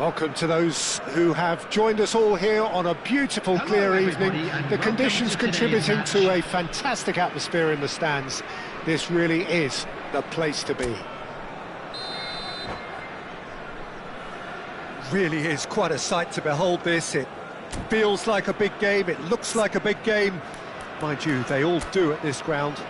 Welcome to those who have joined us all here on a beautiful, clear evening. The conditions contributing to a fantastic atmosphere in the stands. This really is the place to be. Really is quite a sight to behold this. It feels like a big game, it looks like a big game. Mind you, they all do at this ground.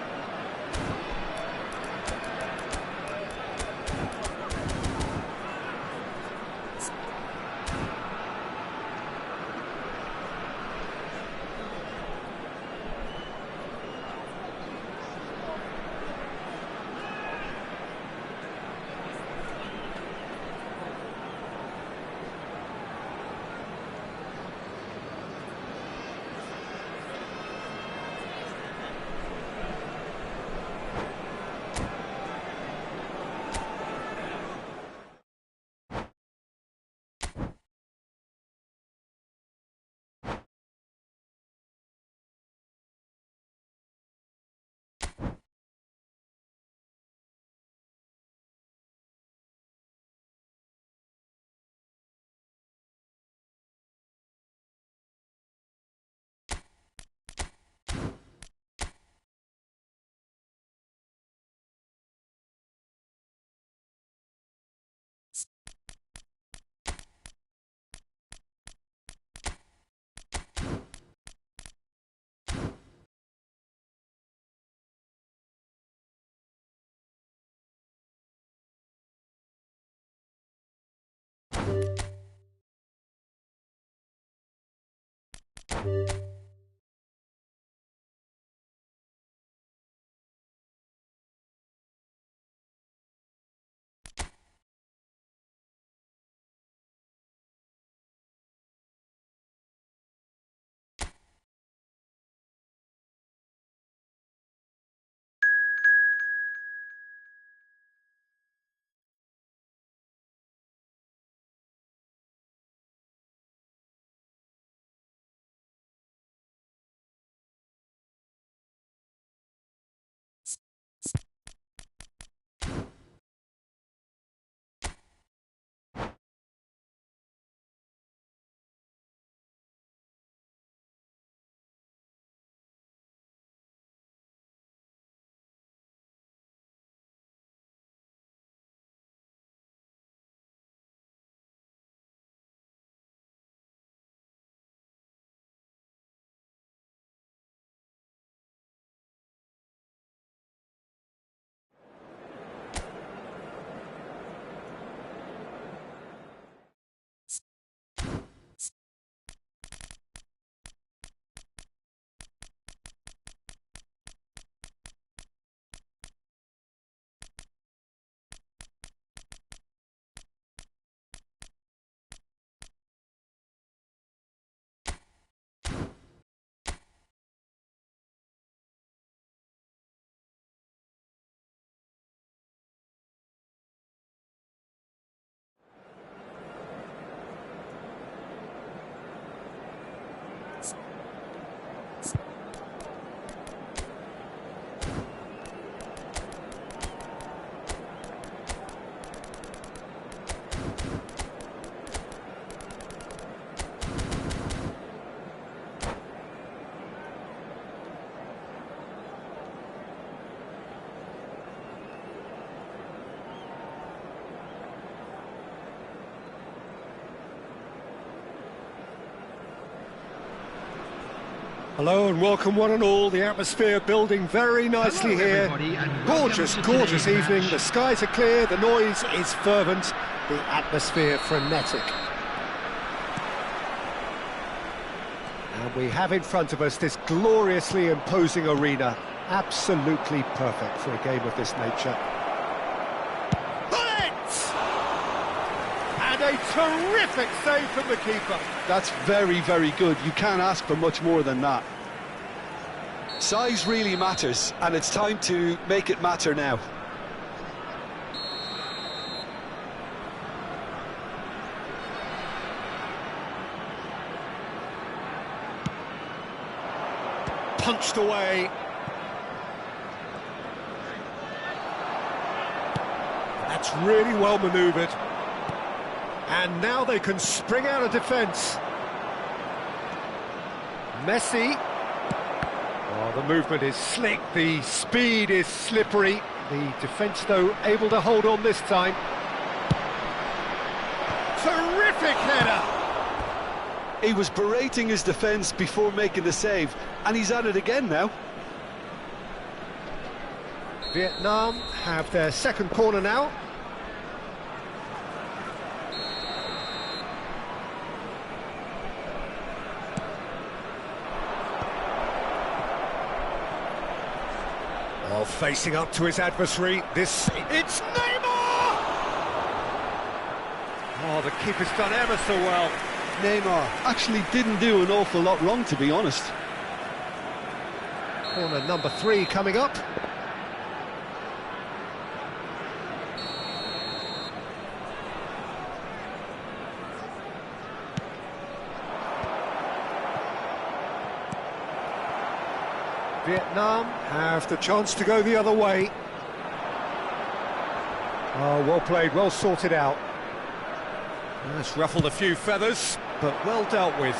Hello and welcome one and all. The atmosphere building very nicely here. Gorgeous, gorgeous evening. The skies are clear, the noise is fervent, the atmosphere frenetic. And we have in front of us this gloriously imposing arena. Absolutely perfect for a game of this nature. And a terrific save from the keeper. That's very, very good. You can't ask for much more than that. Size really matters, and it's time to make it matter now. Punched away. That's really well manoeuvred. And now they can spring out of defence. Messi. Oh, the movement is slick, the speed is slippery. The defence, though, able to hold on this time. Terrific header! He was berating his defence before making the save, and he's at it again now. Vietnam have their second corner now. Oh, facing up to his adversary, it's Neymar! Oh, the keeper's done ever so well. Neymar actually didn't do an awful lot wrong, to be honest. Corner number 3 coming up. Vietnam have the chance to go the other way. Oh, well played, well sorted out. That's ruffled a few feathers, but well dealt with.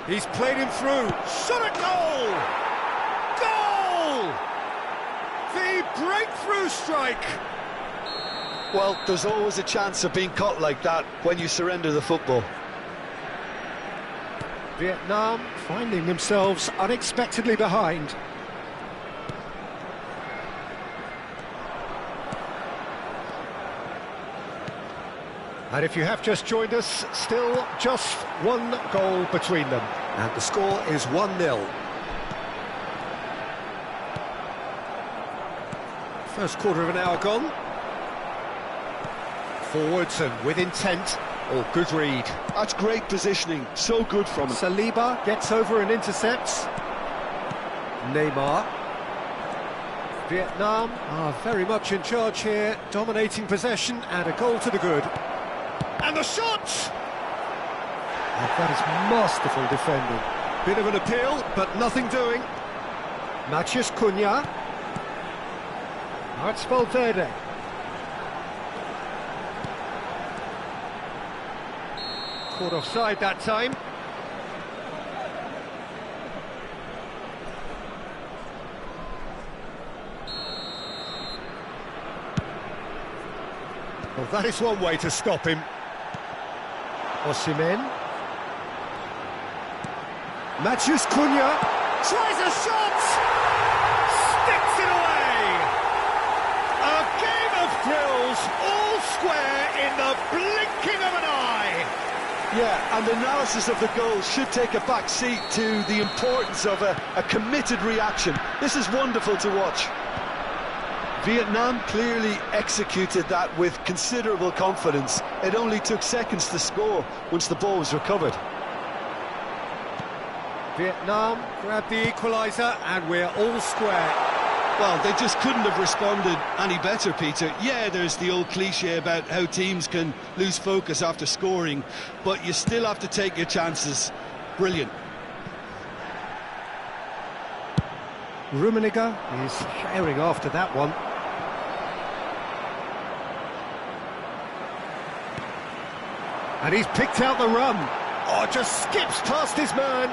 He's played him through. Shot a goal! Goal! The breakthrough strike! Well, there's always a chance of being caught like that when you surrender the football. Vietnam finding themselves unexpectedly behind. And if you have just joined us, still just one goal between them. And the score is 1-0. First quarter of an hour gone. Forwards and with intent. Oh, good read. That's great positioning, so good from him. Saliba gets over and intercepts. Neymar. Vietnam are very much in charge here, dominating possession and a goal to the good. And the shot! And that is masterful defending. Bit of an appeal, but nothing doing. Matheus Cunha. Now it's Valverde. Caught offside that time. Well, that is one way to stop him. Osimhen. Matheus Cunha tries a shot! Sticks it away! A game of thrills, all square in the blinking of an eye! Yeah, and analysis of the goal should take a back seat to the importance of a committed reaction. This is wonderful to watch. Vietnam clearly executed that with considerable confidence. It only took seconds to score once the ball was recovered. Vietnam grabbed the equaliser and we're all square. Well, they just couldn't have responded any better, Peter. Yeah, there's the old cliche about how teams can lose focus after scoring, but you still have to take your chances. Brilliant. Rummenigge is sharing after that one. And he's picked out the run. Oh, just skips past his man.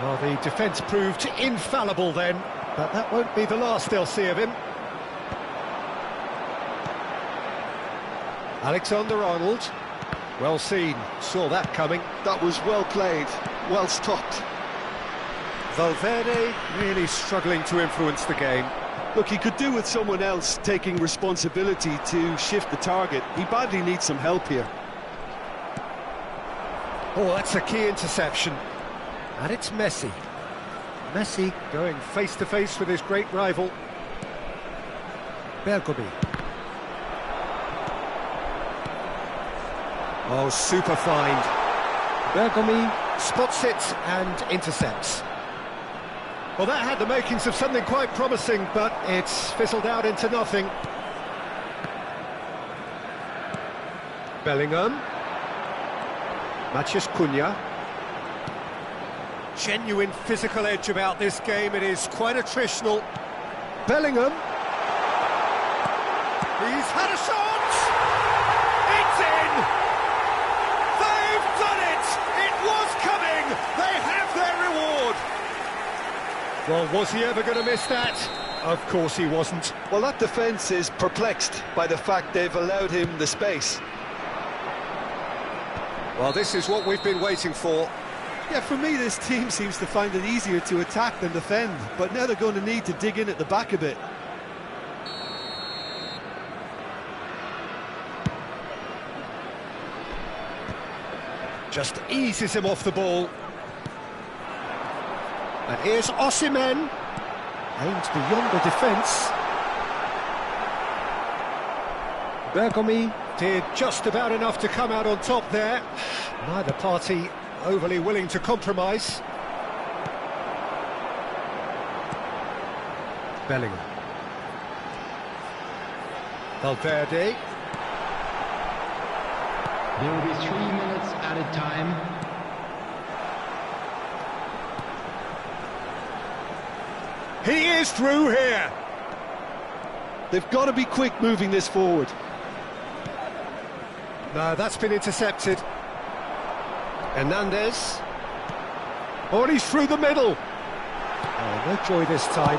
Well, the defence proved infallible then, but that won't be the last they'll see of him. Alexander-Arnold. Well seen, saw that coming. That was well played, well stopped. Valverde really struggling to influence the game. Look, he could do with someone else taking responsibility to shift the target. He badly needs some help here. Oh, that's a key interception. And it's Messi. Messi going face-to-face with his great rival. Bergomi. Oh, super find. Bergomi spots it and intercepts. Well, that had the makings of something quite promising, but it's fizzled out into nothing. Bellingham. Matheus Cunha. Genuine physical edge about this game. It is quite attritional. Bellingham. He's had a shot! It's in! They've done it! It was coming! They have their reward! Well, was he ever going to miss that? Of course he wasn't. Well, that defence is perplexed by the fact they've allowed him the space. Well, this is what we've been waiting for. Yeah, for me, this team seems to find it easier to attack than defend, but now they're going to need to dig in at the back a bit. Just eases him off the ball. And here's Osimhen. Aimed beyond the defence. Bergomi did just about enough to come out on top there. Neither party overly willing to compromise. Bellingham. Valverde. There will be 3 minutes added time. He is through here. They've got to be quick moving this forward. No, that's been intercepted. Hernandez. Oh, and he's through the middle. Oh, no joy this time.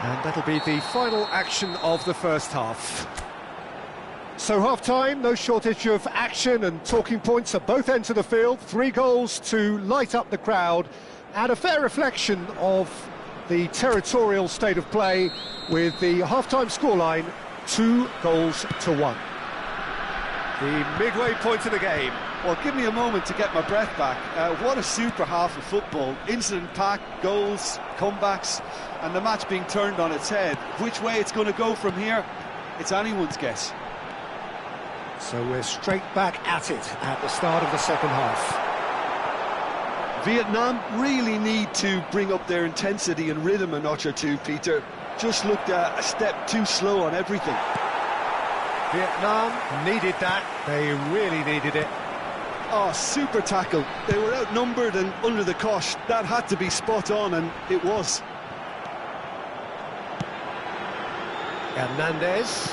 And that'll be the final action of the first half. So half-time, no shortage of action and talking points at both ends of the field. 3 goals to light up the crowd, and a fair reflection of the territorial state of play with the half-time scoreline 2-1. The midway point of the game. Well, give me a moment to get my breath back. What a super half of football. Incident-packed, goals, comebacks, and the match being turned on its head. Which way it's going to go from here, it's anyone's guess. So we're straight back at it at the start of the second half. Vietnam really need to bring up their intensity and rhythm a notch or two, Peter. Just looked a step too slow on everything. Vietnam needed that. They really needed it. Oh, super tackle. They were outnumbered and under the cosh. That had to be spot on, and it was. Hernandez.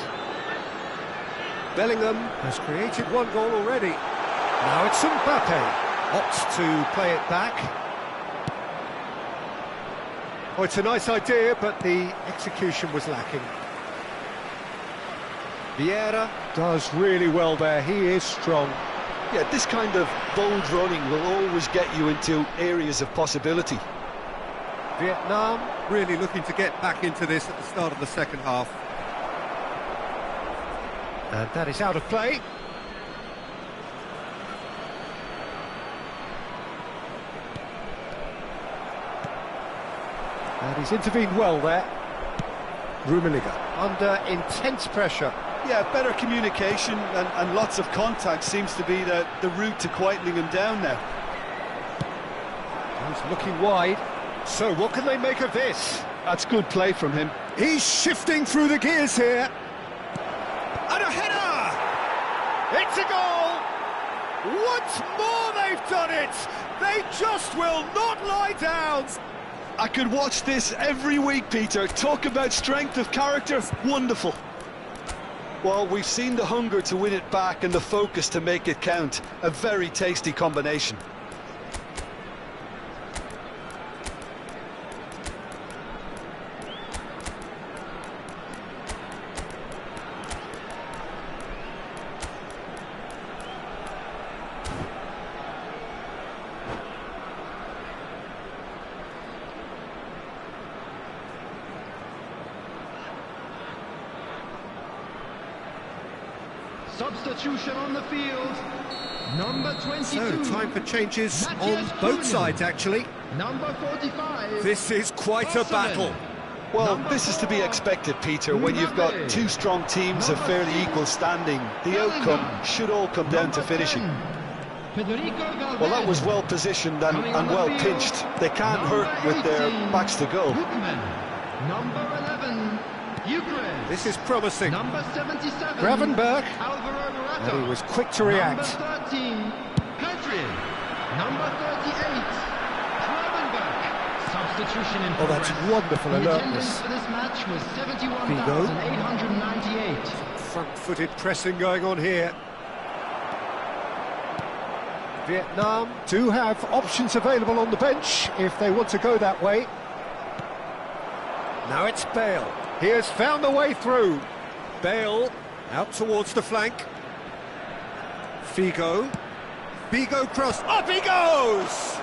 Bellingham has created 1 goal already. Now it's Mbappe. Opts to play it back. Oh, it's a nice idea, but the execution was lacking. Vieira does really well there. He is strong. Yeah, this kind of bold running will always get you into areas of possibility. Vietnam really looking to get back into this at the start of the second half. And that is out of play. And he's intervened well there. Rummenigge under intense pressure. Yeah, better communication and lots of contact seems to be the route to quietening him down now. He's looking wide. So what can they make of this? That's good play from him. He's shifting through the gears here. And a header! It's a goal! Once more they've done it! They just will not lie down! I could watch this every week, Peter. Talk about strength of character. Wonderful. Well, we've seen the hunger to win it back and the focus to make it count. A very tasty combination. Substitution on the field. Number 22. So, time for changes on both sides, actually. Number 45. This is quite a battle. Well, this is to be expected, Peter, when you've got two strong teams of fairly equal standing. The outcome should all come down to finishing. Well, that was well positioned and well pinched. They can't hurt with their backs to goal. Number 11, Ukraine. This is promising. Number 77, Gravenberg. Alvaro Morata. And he was quick to react. Number 13, Petri. Number 38, Gravenberg. Substitution in Oh, that's progress. wonderful The alertness. attendance for this match was 71,898. Front-footed pressing going on here. Vietnam do have options available on the bench if they want to go that way. Now it's Bale. He has found the way through. Bale out towards the flank. Figo. Figo cross. Up he goes!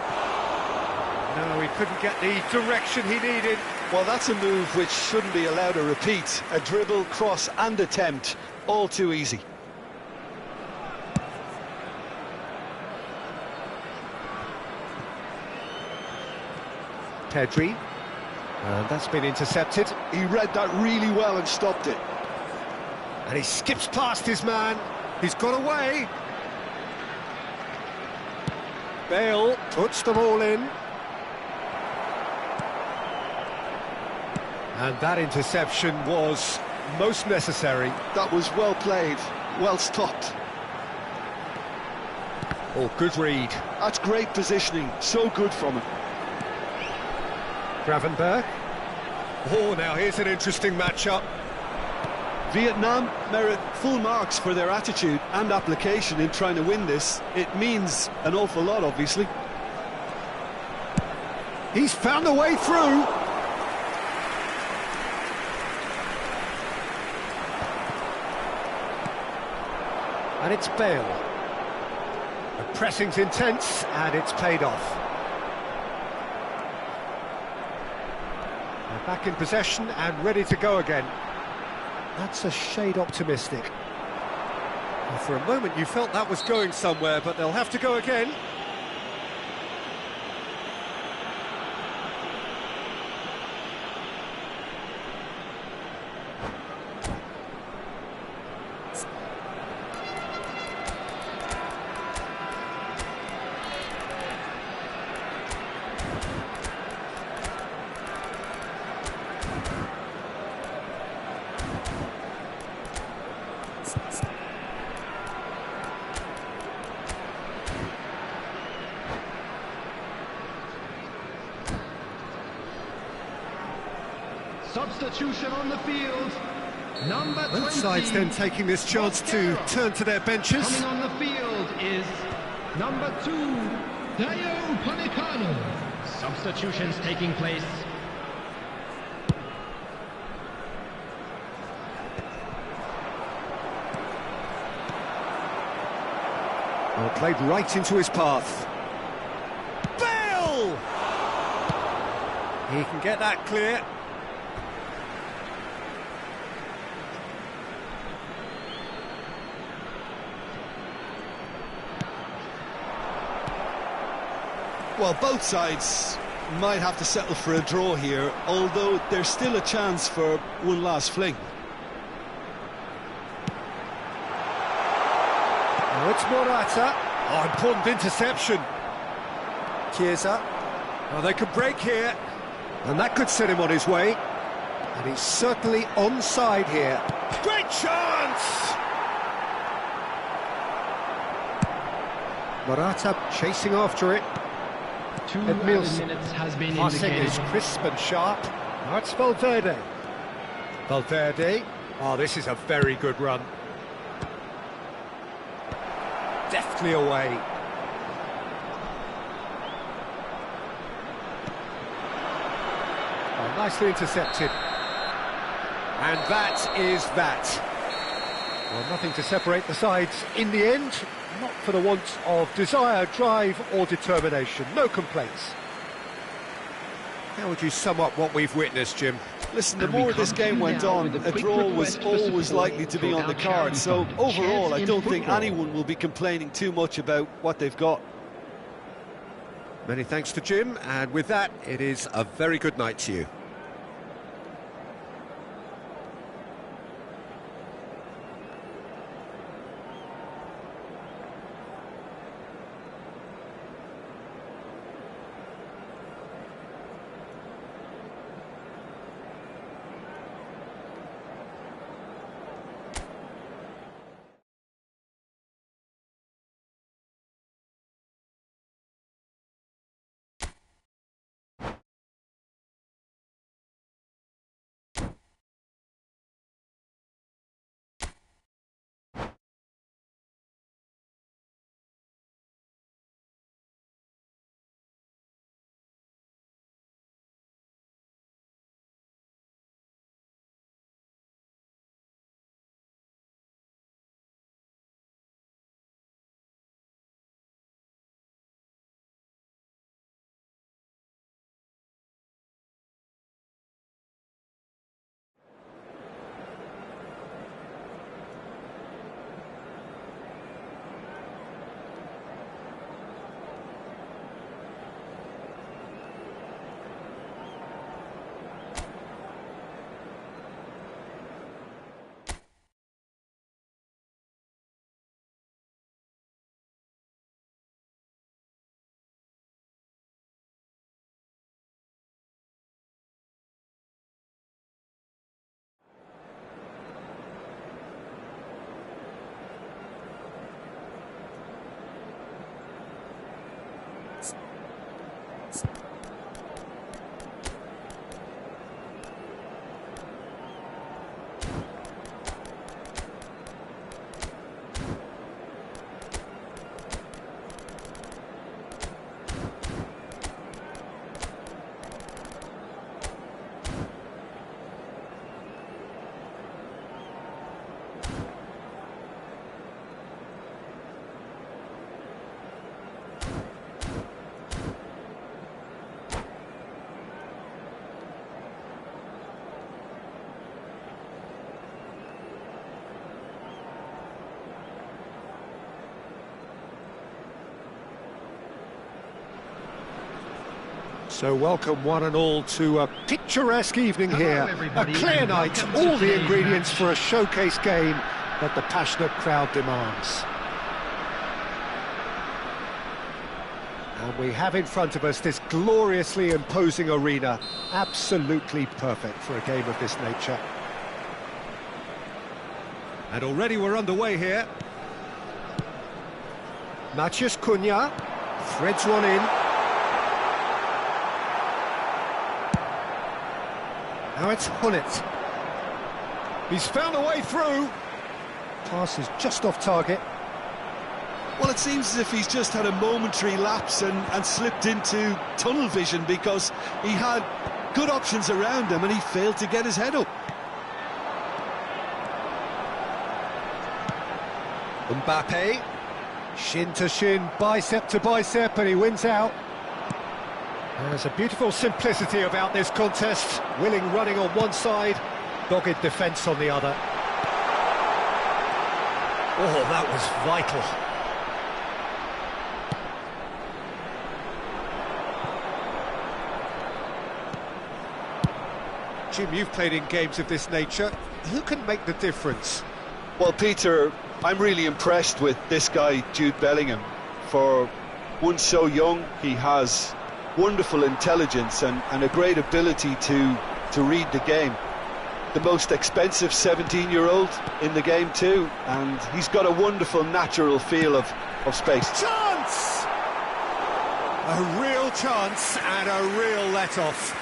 No, he couldn't get the direction he needed. Well, that's a move which shouldn't be allowed to repeat. A dribble, cross and attempt, all too easy. Pedri. And that's been intercepted. He read that really well and stopped it. And he skips past his man. He's got away. Bale puts them all in. And that interception was most necessary. That was well played, well stopped. Oh, good read. That's great positioning, so good from him. Gravenberg. Oh, now here's an interesting matchup. Vietnam merit full marks for their attitude and application in trying to win this. It means an awful lot, obviously. He's found a way through. And it's Bale. The pressing's intense, and it's paid off. They're back in possession and ready to go again. That's a shade optimistic. Well, for a moment you felt that was going somewhere, but they'll have to go again. Substitution on the field. Number 20. Both sides then taking this chance to turn to their benches. Coming on the field is number 2, Dayo Upamecano. Substitutions taking place. Well, played right into his path. Bale! He can get that clear. Well, both sides might have to settle for a draw here, although there's still a chance for one last fling. Now it's Morata. Oh, important interception. Chiesa. Well, they could break here, and that could set him on his way. And he's certainly onside here. Great chance! Morata chasing after it. 2 added minutes has been Passing indicated. is crisp and sharp. Now it's Valverde. Valverde. Oh, this is a very good run. Deftly away. Oh, nicely intercepted. And that is that. Well, nothing to separate the sides in the end. Not for the want of desire, drive or determination. No complaints. How would you sum up what we've witnessed, Jim? Listen, the more this game went on, a draw was always likely to be on the card. So overall, I don't think anyone will be complaining too much about what they've got. Many thanks to Jim, and with that, it is a very good night to you. So welcome one and all to a picturesque evening here, a clear night, all the ingredients for a showcase game that the passionate crowd demands. And we have in front of us this gloriously imposing arena, absolutely perfect for a game of this nature. And already we're underway here. Maciej Cunha threads one in. Now it's Hullet. He's found a way through. Pass is just off target. Well, it seems as if he's just had a momentary lapse and slipped into tunnel vision, because he had good options around him and he failed to get his head up. Mbappe, shin to shin, bicep to bicep, and he wins out. There's a beautiful simplicity about this contest. Willing running on one side, dogged defence on the other. Oh, that was vital. Jim, you've played in games of this nature. Who can make the difference? Well, Peter, I'm really impressed with this guy, Jude Bellingham. For one so young, he has wonderful intelligence and a great ability to read the game. The most expensive 17-year-old in the game too, and he's got a wonderful natural feel of space. Chance! A real chance and a real let-off.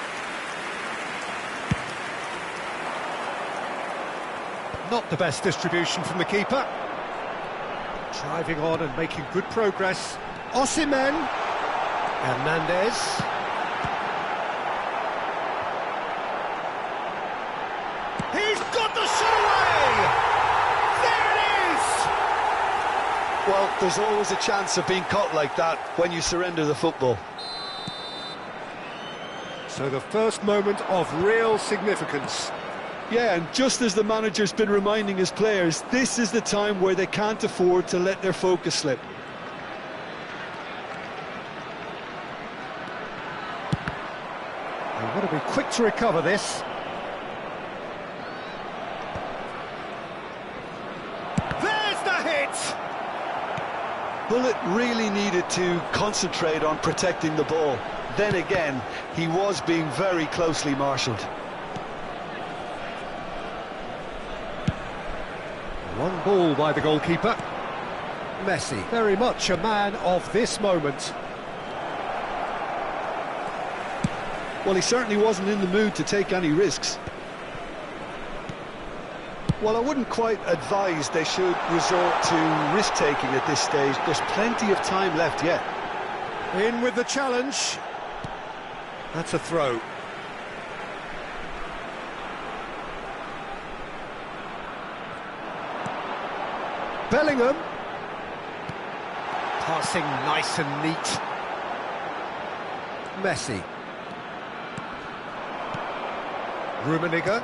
Not the best distribution from the keeper. Driving on and making good progress. Osimhen. Hernandez. He's got the shot away! There it is! Well, there's always a chance of being caught like that when you surrender the football. So the first moment of real significance. Yeah, and just as the manager's been reminding his players, this is the time where they can't afford to let their focus slip. They've got to be quick to recover this. There's the hit! Bullet really needed to concentrate on protecting the ball. Then again, he was being very closely marshalled. One ball by the goalkeeper. Messi, very much a man of this moment. Well, he certainly wasn't in the mood to take any risks. Well, I wouldn't quite advise they should resort to risk-taking at this stage. There's plenty of time left yet. In with the challenge. That's a throw. Bellingham. Passing nice and neat. Messi. Rummenigge.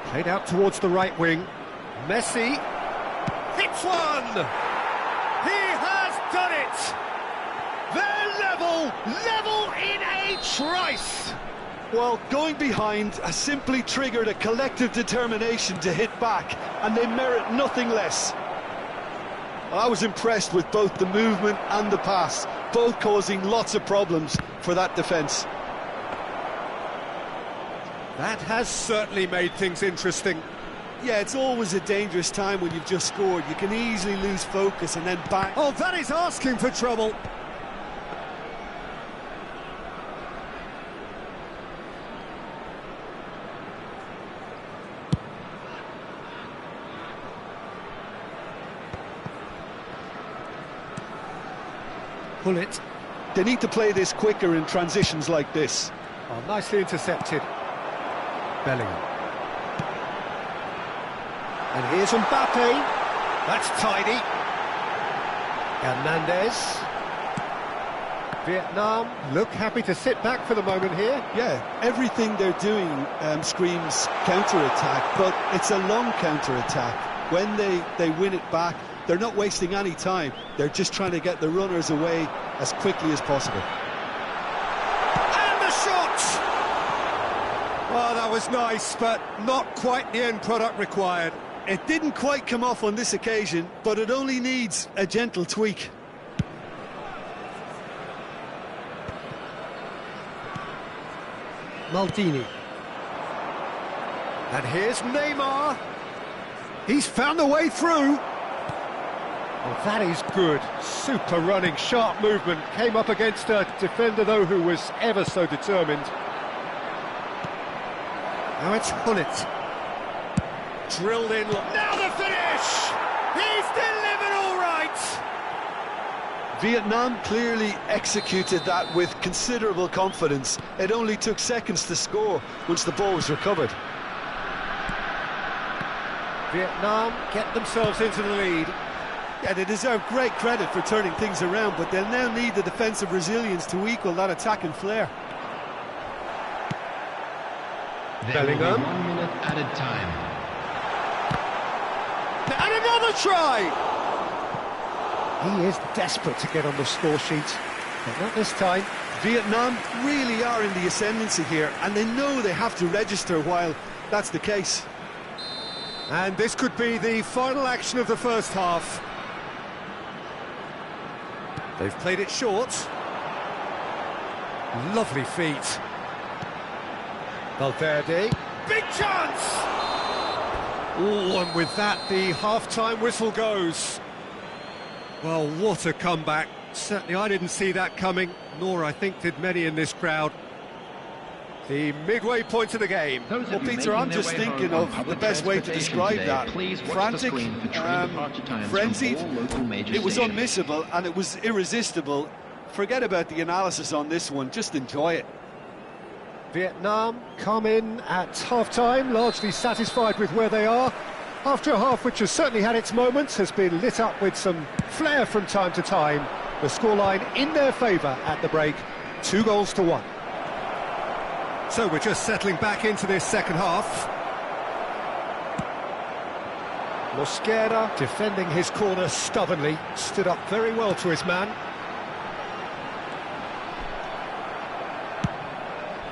Played out towards the right wing. Messi. Hits one! He has done it! They're level in a trice! Well, going behind has simply triggered a collective determination to hit back, and they merit nothing less. I was impressed with both the movement and the pass, both causing lots of problems for that defence. That has certainly made things interesting. Yeah, it's always a dangerous time when you've just scored. You can easily lose focus and then bang. Oh, that is asking for trouble. Pull it. They need to play this quicker in transitions like this. Oh, nicely intercepted. Bellingham. And here's Mbappe. That's tidy. Hernandez. Vietnam look happy to sit back for the moment here. Yeah, everything they're doing screams counter-attack, but it's a long counter-attack. When they win it back, they're not wasting any time. They're just trying to get the runners away as quickly as possible. And the shot! Oh, that was nice, but not quite the end product required. It didn't quite come off on this occasion, but it only needs a gentle tweak. Maldini. And here's Neymar. He's found the way through. Oh, that is good. Super running, sharp movement. Came up against a defender, though, who was ever so determined. Now it's Hullet. Drilled in. Now the finish! He's delivered all right! Vietnam clearly executed that with considerable confidence. It only took seconds to score once the ball was recovered. Vietnam get themselves into the lead. Yeah, they deserve great credit for turning things around, but they'll now need the defensive resilience to equal that attacking flair. Bellingham. 1 minute added time. And another try! He is desperate to get on the score sheet, but not this time. Vietnam really are in the ascendancy here, and they know they have to register while that's the case. And this could be the final action of the first half. They've played it short. Lovely feet. Valverde. Big chance! Oh, and with that, the half-time whistle goes. Well, what a comeback. Certainly I didn't see that coming, nor I think did many in this crowd. The midway point of the game. Well, Peter, I'm just thinking of the best way to describe that. Frantic, frenzied, it was unmissable and it was irresistible. Forget about the analysis on this one, just enjoy it. Vietnam come in at half-time, largely satisfied with where they are. After a half which has certainly had its moments, has been lit up with some flair from time to time. The scoreline in their favour at the break, 2-1. So we're just settling back into this second half. Mosquera defending his corner stubbornly, stood up very well to his man.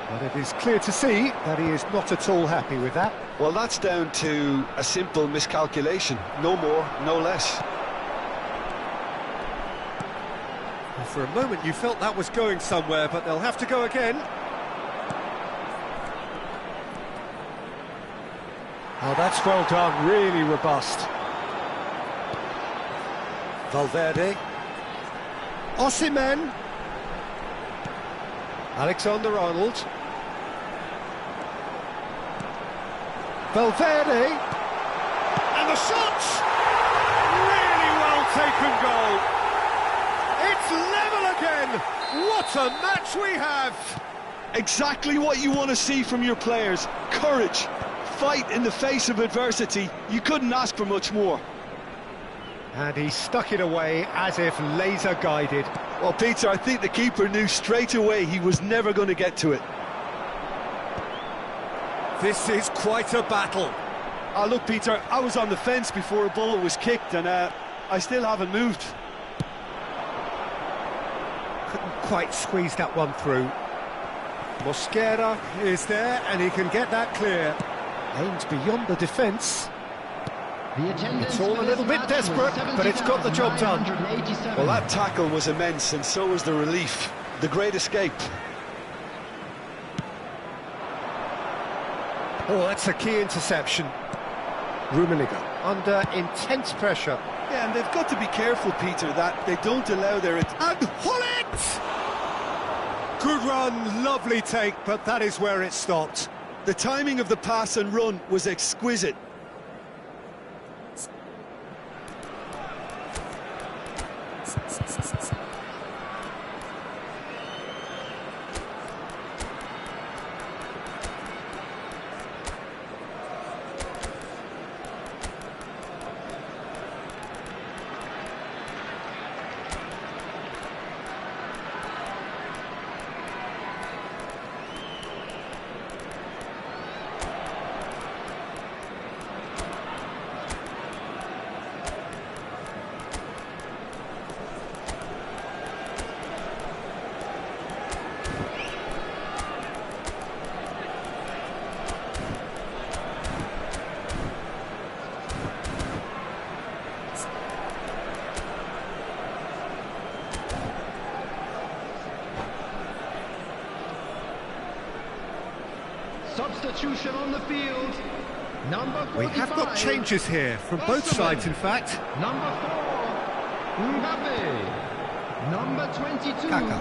But it is clear to see that he is not at all happy with that. Well, that's down to a simple miscalculation. No more, no less. Well, for a moment you felt that was going somewhere, but they'll have to go again. Oh, that's well done, really robust. Valverde. Osimhen. Alexander-Arnold. Valverde. And the shot! Really well taken goal. It's level again. What a match we have! Exactly what you want to see from your players. Courage. Fight in the face of adversity. You couldn't ask for much more. And he stuck it away as if laser guided. Well, Peter, I think the keeper knew straight away he was never going to get to it. This is quite a battle. Look, Peter, I was on the fence before a ball was kicked, and I still haven't moved. Couldn't quite squeeze that one through. Mosquera is there, and he can get that clear. Aimed beyond the defence. It's all a little bit desperate, but it's got the job done. Well, that tackle was immense, and so was the relief. The great escape. Oh, that's a key interception. Rummenigge under intense pressure. Yeah, and they've got to be careful, Peter, that they don't allow their... And Hullet! Good run, lovely take, but that is where it stopped. The timing of the pass and run was exquisite. Substitution on the field. Number 45. We have got changes here from both sides, in fact. Number 4, Mbappe. Number 22, Kaka.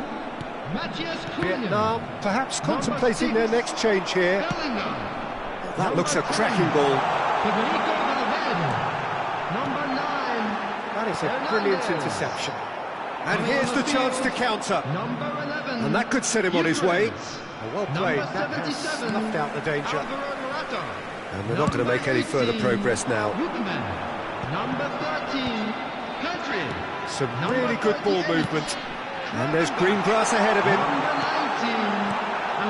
Matthias Cunha. Vietnam perhaps contemplating their next change here. Bellingham. That looks a cracking ball. Federico Valverde. Number 9. That is a brilliant interception. And here's the chance to counter. Number 11. And that could set him on his way. Well played, Number that has 77, snuffed out the danger. Alvaro Morata. And they're not going to make any further progress now. Ruben. Number 13, Pedri. Some really good ball movement. And there's green grass ahead of him. Number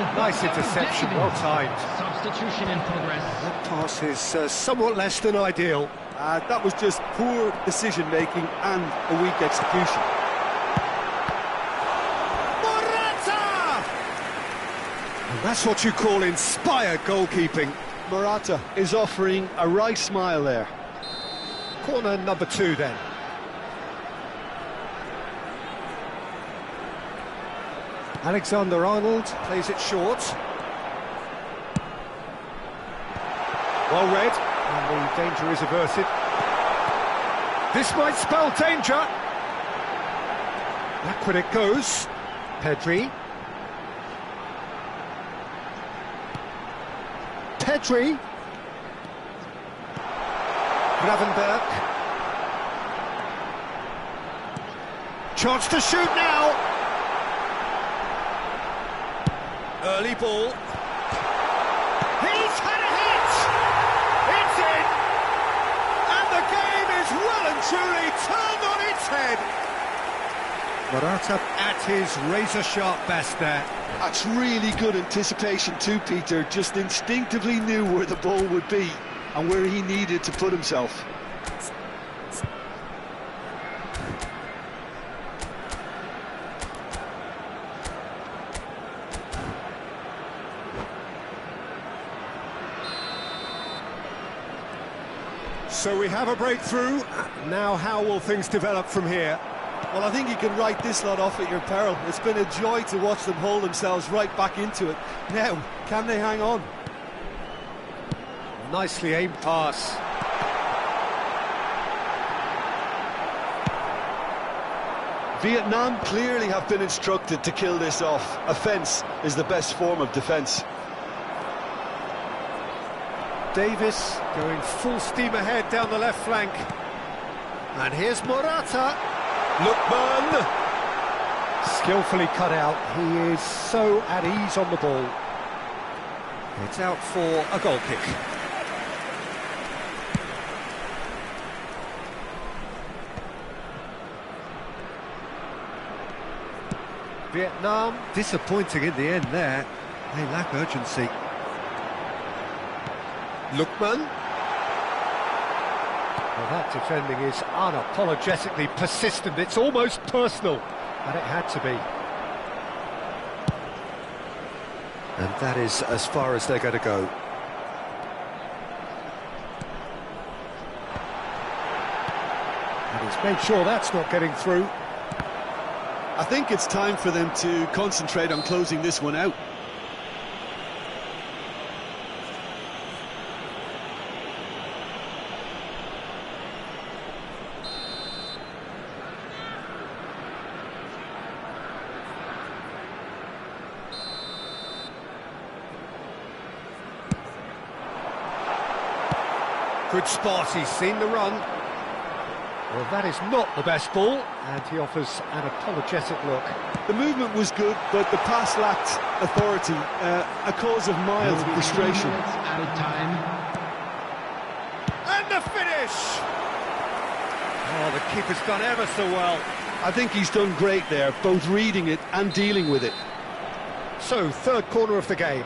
19. Nice interception, well timed. Substitution in progress. That pass is somewhat less than ideal. That was just poor decision-making and a weak execution. And that's what you call inspired goalkeeping. Morata is offering a right smile there. Corner number 2 then. Alexander-Arnold plays it short. Well read, and the danger is averted. This might spell danger. Backward it goes. Pedri. Pedri. Gravenberg. Chance to shoot now. Early ball. He's had a hit! It's in! And the game is well and truly turned on its head. Morata at his razor-sharp best there. That's really good anticipation too, Peter. Just instinctively knew where the ball would be and where he needed to put himself. So we have a breakthrough. Now how will things develop from here? Well, I think you can write this lot off at your peril. It's been a joy to watch them hold themselves right back into it. Now, can they hang on? Nicely aimed pass. Vietnam clearly have been instructed to kill this off. Offence is the best form of defence. Davis going full steam ahead down the left flank. And here's Morata. Lookman. Skillfully cut out. He is so at ease on the ball. It's out for a goal kick. Vietnam disappointing in the end there. They lack urgency. Lookman. Well, that defending is unapologetically persistent. It's almost personal, and it had to be. And that is as far as they're going to go. And he's made sure that's not getting through. I think it's time for them to concentrate on closing this one out. Good spot, he's seen the run. Well, that is not the best ball, and he offers an apologetic look. The movement was good, but the pass lacked authority, a cause of mild frustration. Added time. And the finish! Oh, the keeper's done ever so well. I think he's done great there, both reading it and dealing with it. So, third corner of the game.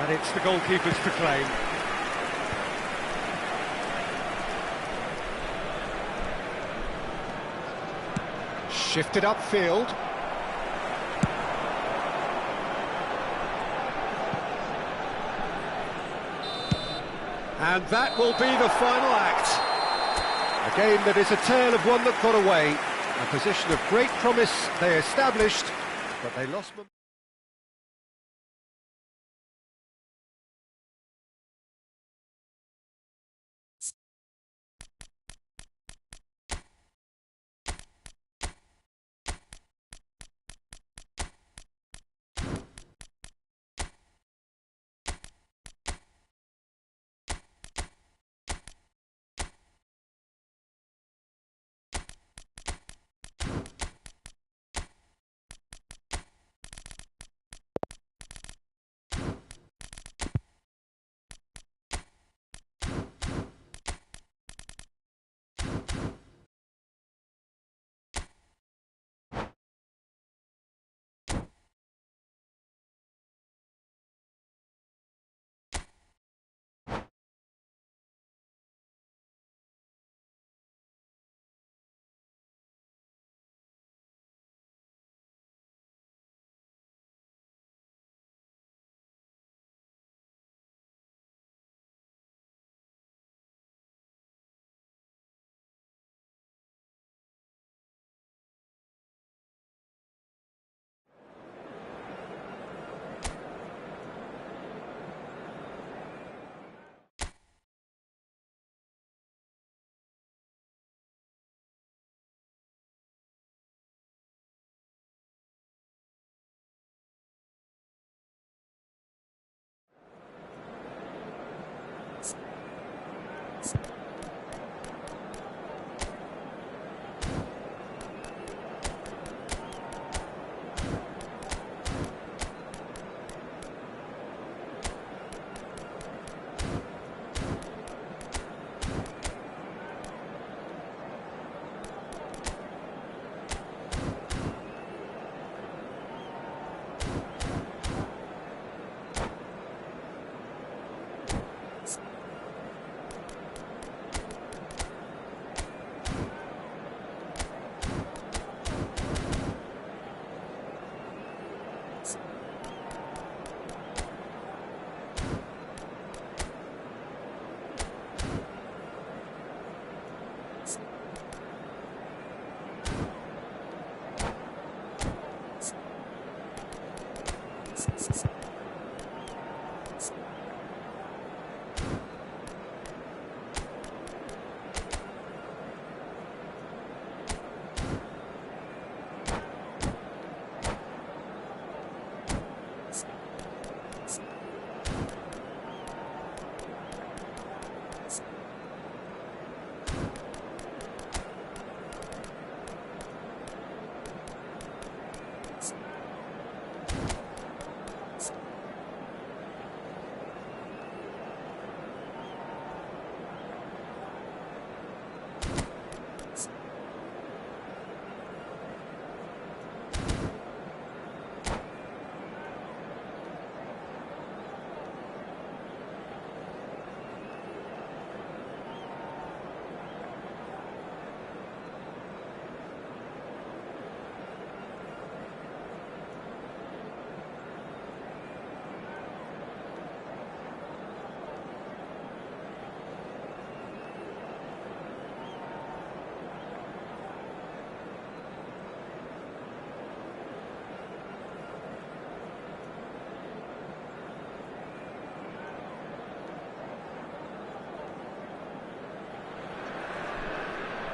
And it's the goalkeepers to claim. Shifted upfield. And that will be the final act. A game that is a tale of one that got away. A position of great promise they established, but they lost momentum.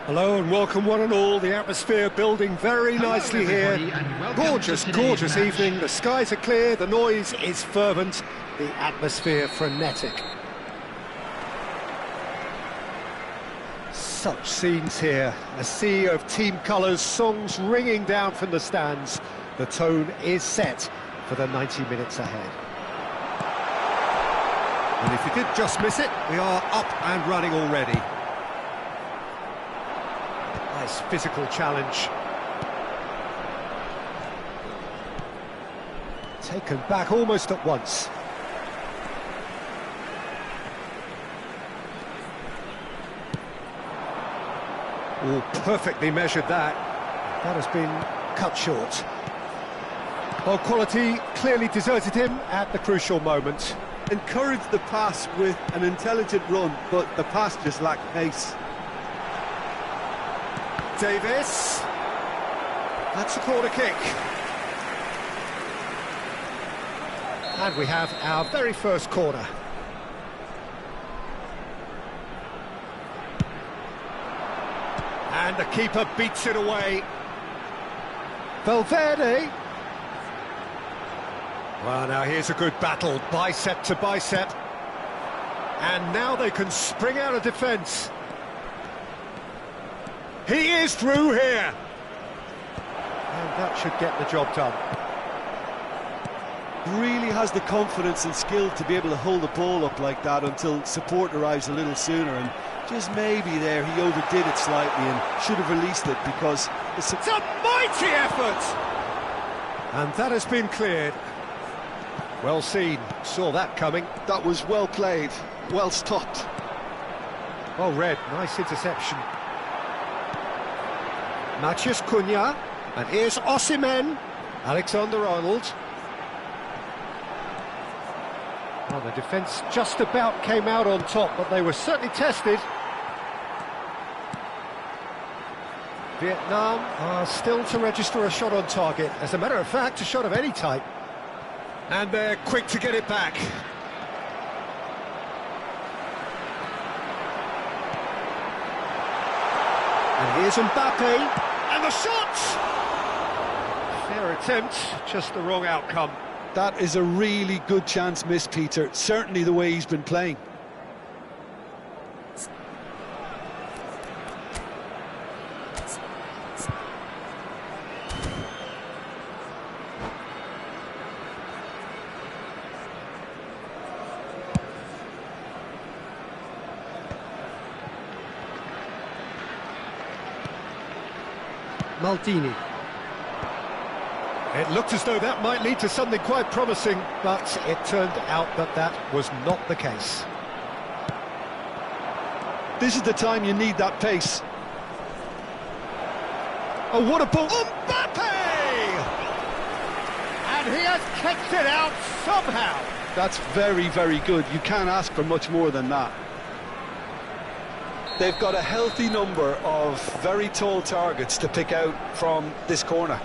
Hello and welcome one and all. The atmosphere building very nicely here. Gorgeous, gorgeous evening. The skies are clear, the noise is fervent, the atmosphere frenetic. Such scenes here. A sea of team colours, songs ringing down from the stands. The tone is set for the 90 minutes ahead. And if you did just miss it, we are up and running already. Nice physical challenge. Taken back almost at once. Oh, perfectly measured that. That has been cut short. Well, quality clearly deserted him at the crucial moment. Encouraged the pass with an intelligent run, but the pass just lacked pace. Davis. That's a corner kick. And we have our very first corner. And the keeper beats it away. Valverde. Well, now here's a good battle, bicep to bicep. And now they can spring out of defence. He is through here. And that should get the job done. Really has the confidence and skill to be able to hold the ball up like that until support arrives a little sooner, and just maybe there he overdid it slightly and should have released it because it's a mighty effort! And that has been cleared. Well seen, saw that coming. That was well played, well stopped. Well read, nice interception. Matheus Cunha, and here's Osimhen, Alexander-Arnold. Well, the defence just about came out on top, but they were certainly tested. Vietnam are still to register a shot on target. As a matter of fact, a shot of any type. And they're quick to get it back. And here's Mbappe, and the shot! Fair attempt, just the wrong outcome. That is a really good chance missed, Peter. Certainly the way he's been playing. Maldini. It looked as though that might lead to something quite promising, but it turned out that that was not the case. This is the time you need that pace. Oh, what a ball! Mbappe! And he has kicked it out somehow. That's very, very good. You can't ask for much more than that. They've got a healthy number of very tall targets to pick out from this corner.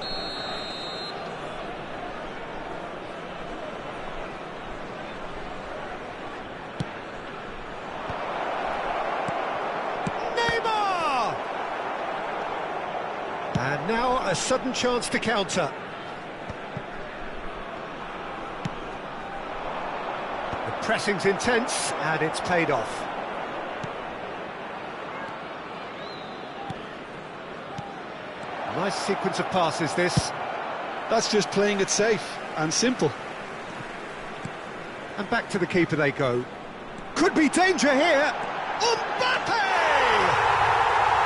Now a sudden chance to counter. The pressing's intense, and it's paid off. Nice sequence of passes, this. That's just playing it safe and simple. And back to the keeper they go. Could be danger here. Mbappe!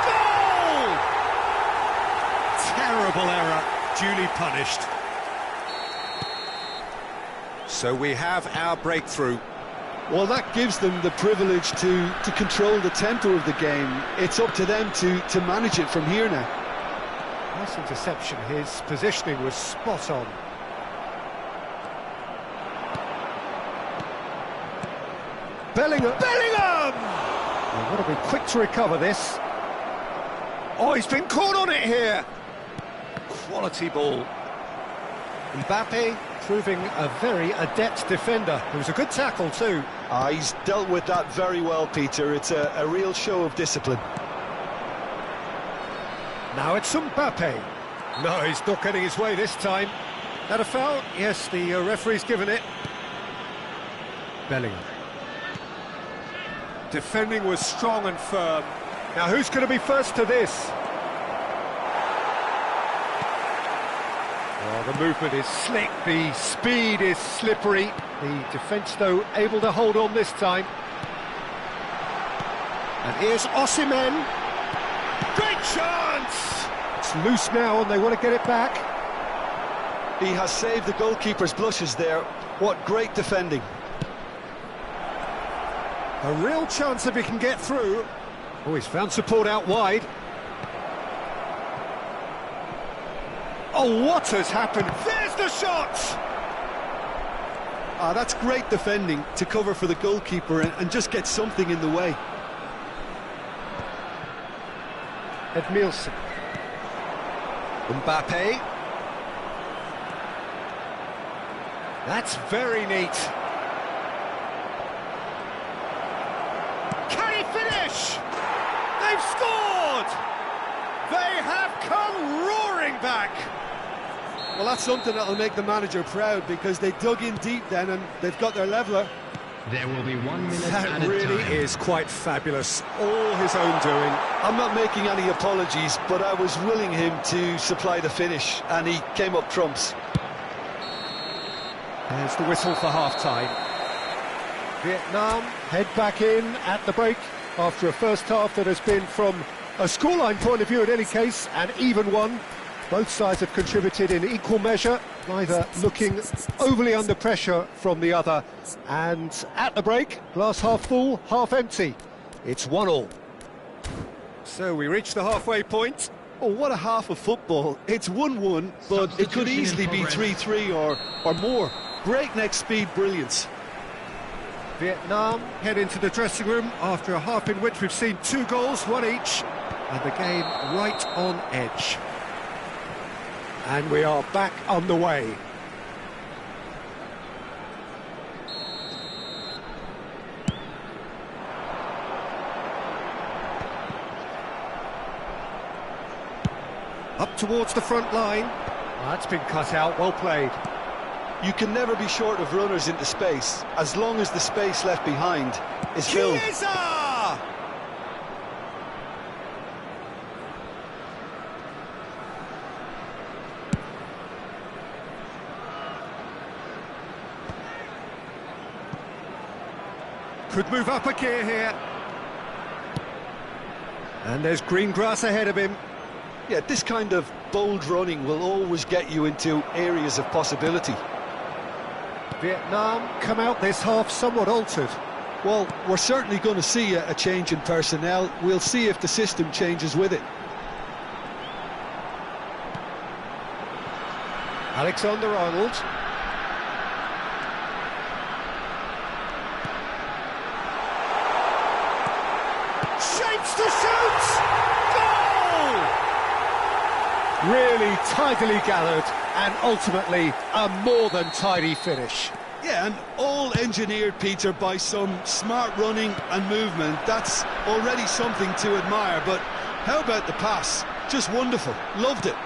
Goal! Terrible error, duly punished. So we have our breakthrough. Well, that gives them the privilege to control the tempo of the game. It's up to them to manage it from here now. Nice interception. His positioning was spot on. Bellingham! Oh, got to be quick to recover this. Oh, he's been caught on it here. Quality ball. Mbappe proving a very adept defender. It was a good tackle too. He's dealt with that very well, Peter. It's a real show of discipline. Now it's Mbappe. No, he's not getting his way this time. That a foul? Yes, the referee's given it. Bellingham. Defending was strong and firm. Now who's going to be first to this? Oh, the movement is slick, the speed is slippery. The defence, though, able to hold on this time. And here's Osimhen. Great chance! It's loose now and they want to get it back. He has saved the goalkeeper's blushes there. What great defending. A real chance if he can get through. Oh, he's found support out wide. Oh, what has happened? There's the shot! That's great defending to cover for the goalkeeper and just get something in the way. Edmilson. Mbappe. That's very neat. Can he finish? They've scored! They have come roaring back! Well, that's something that'll make the manager proud because they dug in deep then and they've got their leveller. There will be 1 minute That added really time. is quite fabulous. All his own doing. I'm not making any apologies, but I was willing him to supply the finish and he came up trumps. There's the whistle for half-time. Vietnam head back in at the break after a first half that has been, from a scoreline point of view in any case, an even one. Both sides have contributed in equal measure, neither looking overly under pressure from the other. And at the break, glass half full, half empty. It's 1-1. So we reach the halfway point. Oh, what a half of football. It's 1-1, but it could easily be 3-3 or more. Breakneck speed brilliance. Vietnam head into the dressing room after a half in which we've seen 2 goals, 1 each, and the game right on edge. And we are back underway. Up towards the front line. Oh, that's been cut out, well played. You can never be short of runners into space, as long as the space left behind is filled. Chiesa! Could move up a gear here. And there's green grass ahead of him. Yeah, this kind of bold running will always get you into areas of possibility. Vietnam come out this half somewhat altered. Well, we're certainly going to see a change in personnel. We'll see if the system changes with it. Alexander-Arnold. Shapes to shoot! Goal! Really tidily gathered and ultimately a more than tidy finish. Yeah, and all engineered, Peter, by some smart running and movement. That's already something to admire, but how about the pass? Just wonderful. Loved it.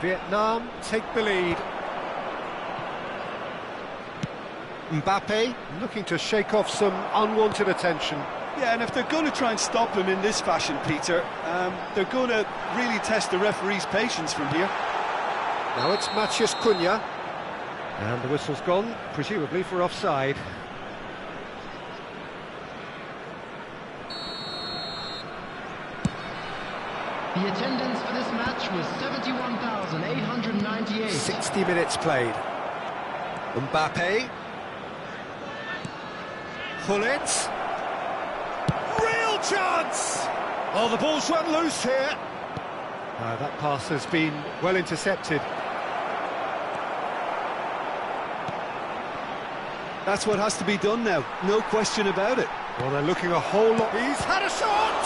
Vietnam take the lead. Mbappe looking to shake off some unwanted attention. Yeah, and if they're going to try and stop him in this fashion, Peter, they're going to really test the referee's patience from here. Now it's Matheus Cunha. And the whistle's gone, presumably for offside. The attendance for this match was 71,898. 60 minutes played. Mbappe. Gullit. Real chance! Oh, the ball's run loose here. That pass has been well intercepted. That's what has to be done now, no question about it. Well, they're looking a whole lot... He's had a shot!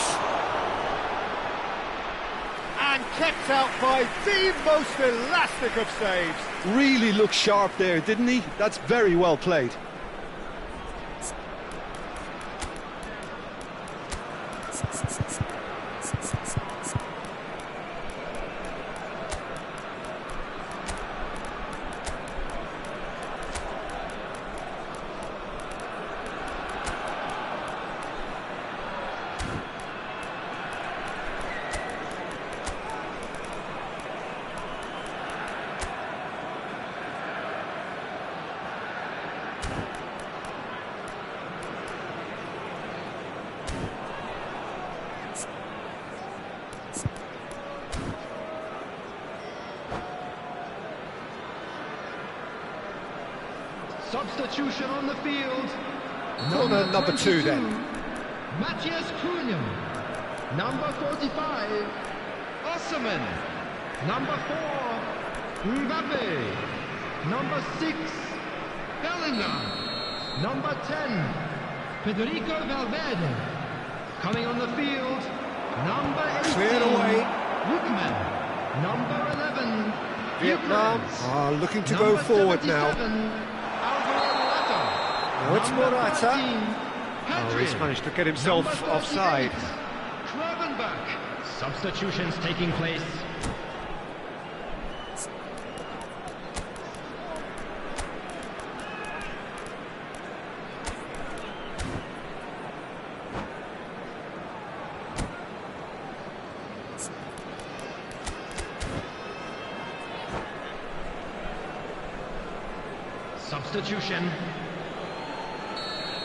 And kept out by the most elastic of saves. Really looked sharp there, didn't he? That's very well played. Substitution on the field. Corner number 2 then. Matheus Cunha. Number 45, Osman. Number 4, Mbappe. Number 6, Bellingham. Number 10, Federico Valverde. Coming on the field, number 18, Cleared away. Lookman. Number 11, Vietnam are looking to go Number forward 77, now. Alvaro Now it's Morata. Morata. Oh, he's managed to get himself offside. Substitutions taking place. Substitution.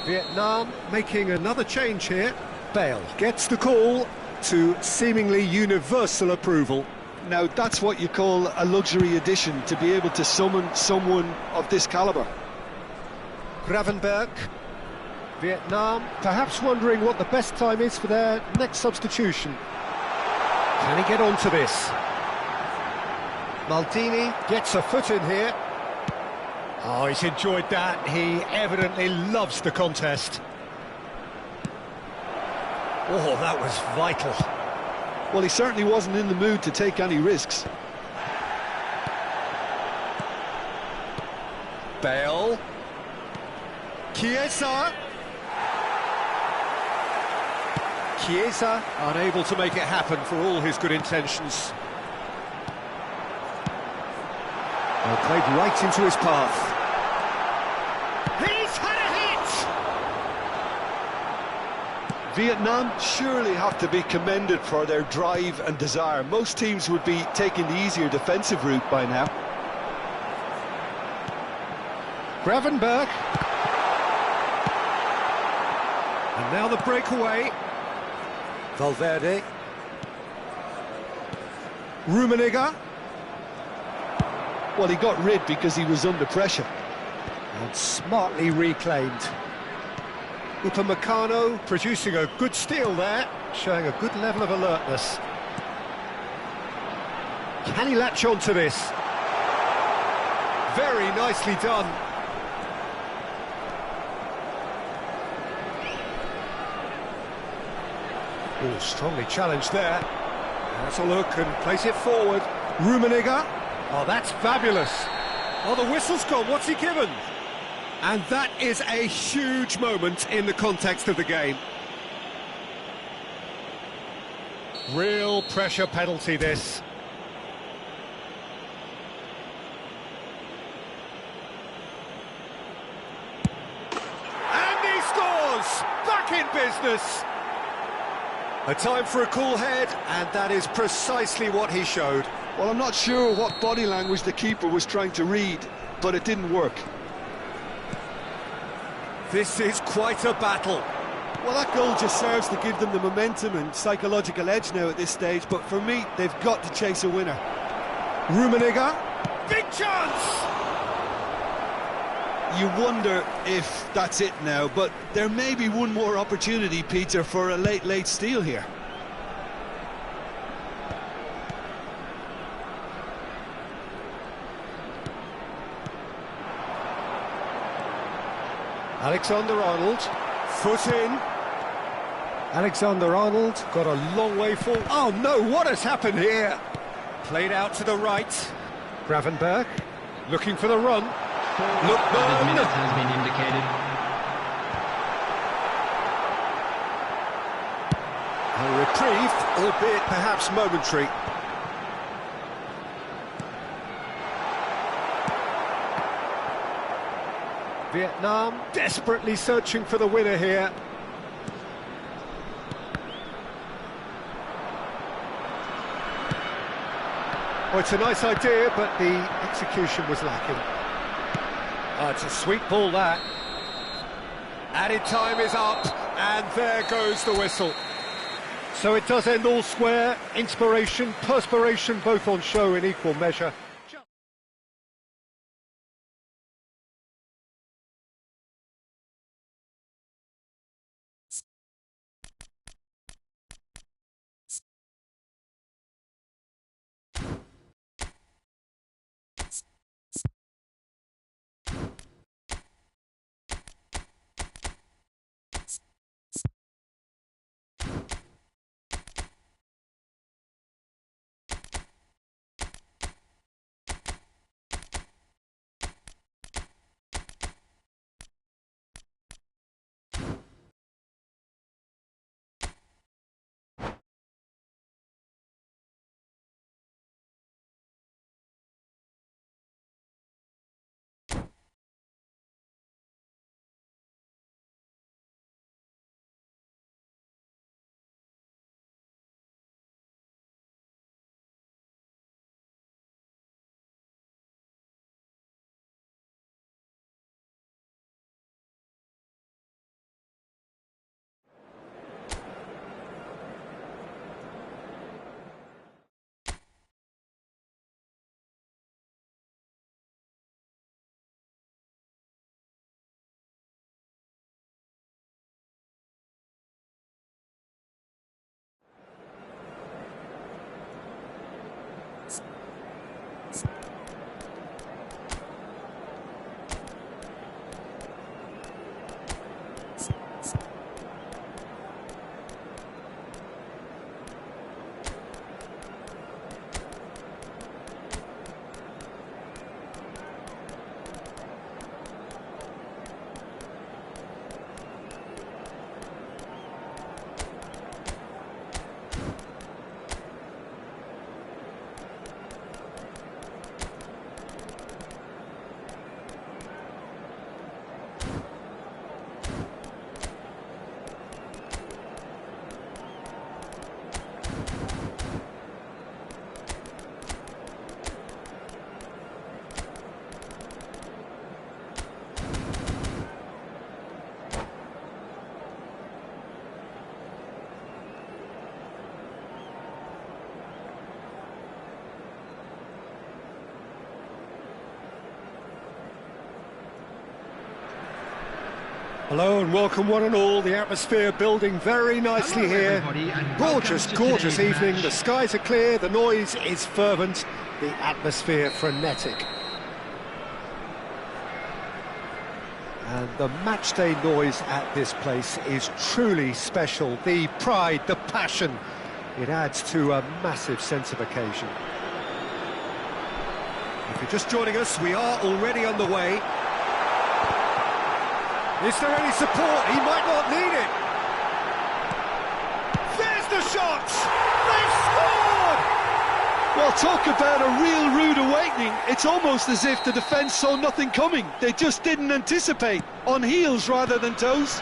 Vietnam making another change here. Bale gets the call to seemingly universal approval. Now, that's what you call a luxury addition, to be able to summon someone of this calibre. Gravenberg. Vietnam perhaps wondering what the best time is for their next substitution. Can he get onto this? Maldini gets a foot in here. Oh, he's enjoyed that. He evidently loves the contest. Oh, that was vital. Well, he certainly wasn't in the mood to take any risks. Bale. Chiesa. Chiesa unable to make it happen for all his good intentions. Well, played right into his path. He's had a hit! Vietnam surely have to be commended for their drive and desire. Most teams would be taking the easier defensive route by now. Gravenberg. And now the breakaway. Valverde. Rummenigge. Well, he got rid because he was under pressure. And smartly reclaimed. Upamecano producing a good steal there, showing a good level of alertness. Can he latch on to this? Very nicely done. Oh, strongly challenged there. That's a look and place it forward. Rummenigge. Oh, that's fabulous. Oh, the whistle's gone. What's he given? And that is a huge moment in the context of the game. Real pressure penalty, this. back in business. A time for a cool head, and that is precisely what he showed. Well, I'm not sure what body language the keeper was trying to read, but it didn't work. This is quite a battle. Well, that goal just serves to give them the momentum and psychological edge now at this stage, but for me, they've got to chase a winner. Rummenigge, big chance! You wonder if that's it now, but there may be one more opportunity, Peter, for a late steal here. Alexander-Arnold, foot in. Alexander-Arnold got a long way forward. Oh no, what has happened here? Played out to the right. Gravenberg, looking for the run. Added minute has been indicated. A reprieve, albeit perhaps momentary. Vietnam desperately searching for the winner here. Oh, it's a nice idea, but the execution was lacking. Oh, it's a sweet ball, that. Added time is up, and there goes the whistle. So it does end all square. Inspiration, perspiration, both on show in equal measure. Hello and welcome one and all. The atmosphere building very nicely here. Gorgeous, gorgeous evening. The skies are clear, the noise is fervent, the atmosphere frenetic. And the matchday noise at this place is truly special. The pride, the passion, it adds to a massive sense of occasion. If you're just joining us, we are already underway. Is there any support? He might not need it. There's the shot! They've scored! Well, talk about a real rude awakening. It's almost as if the defence saw nothing coming. They just didn't anticipate. On heels rather than toes.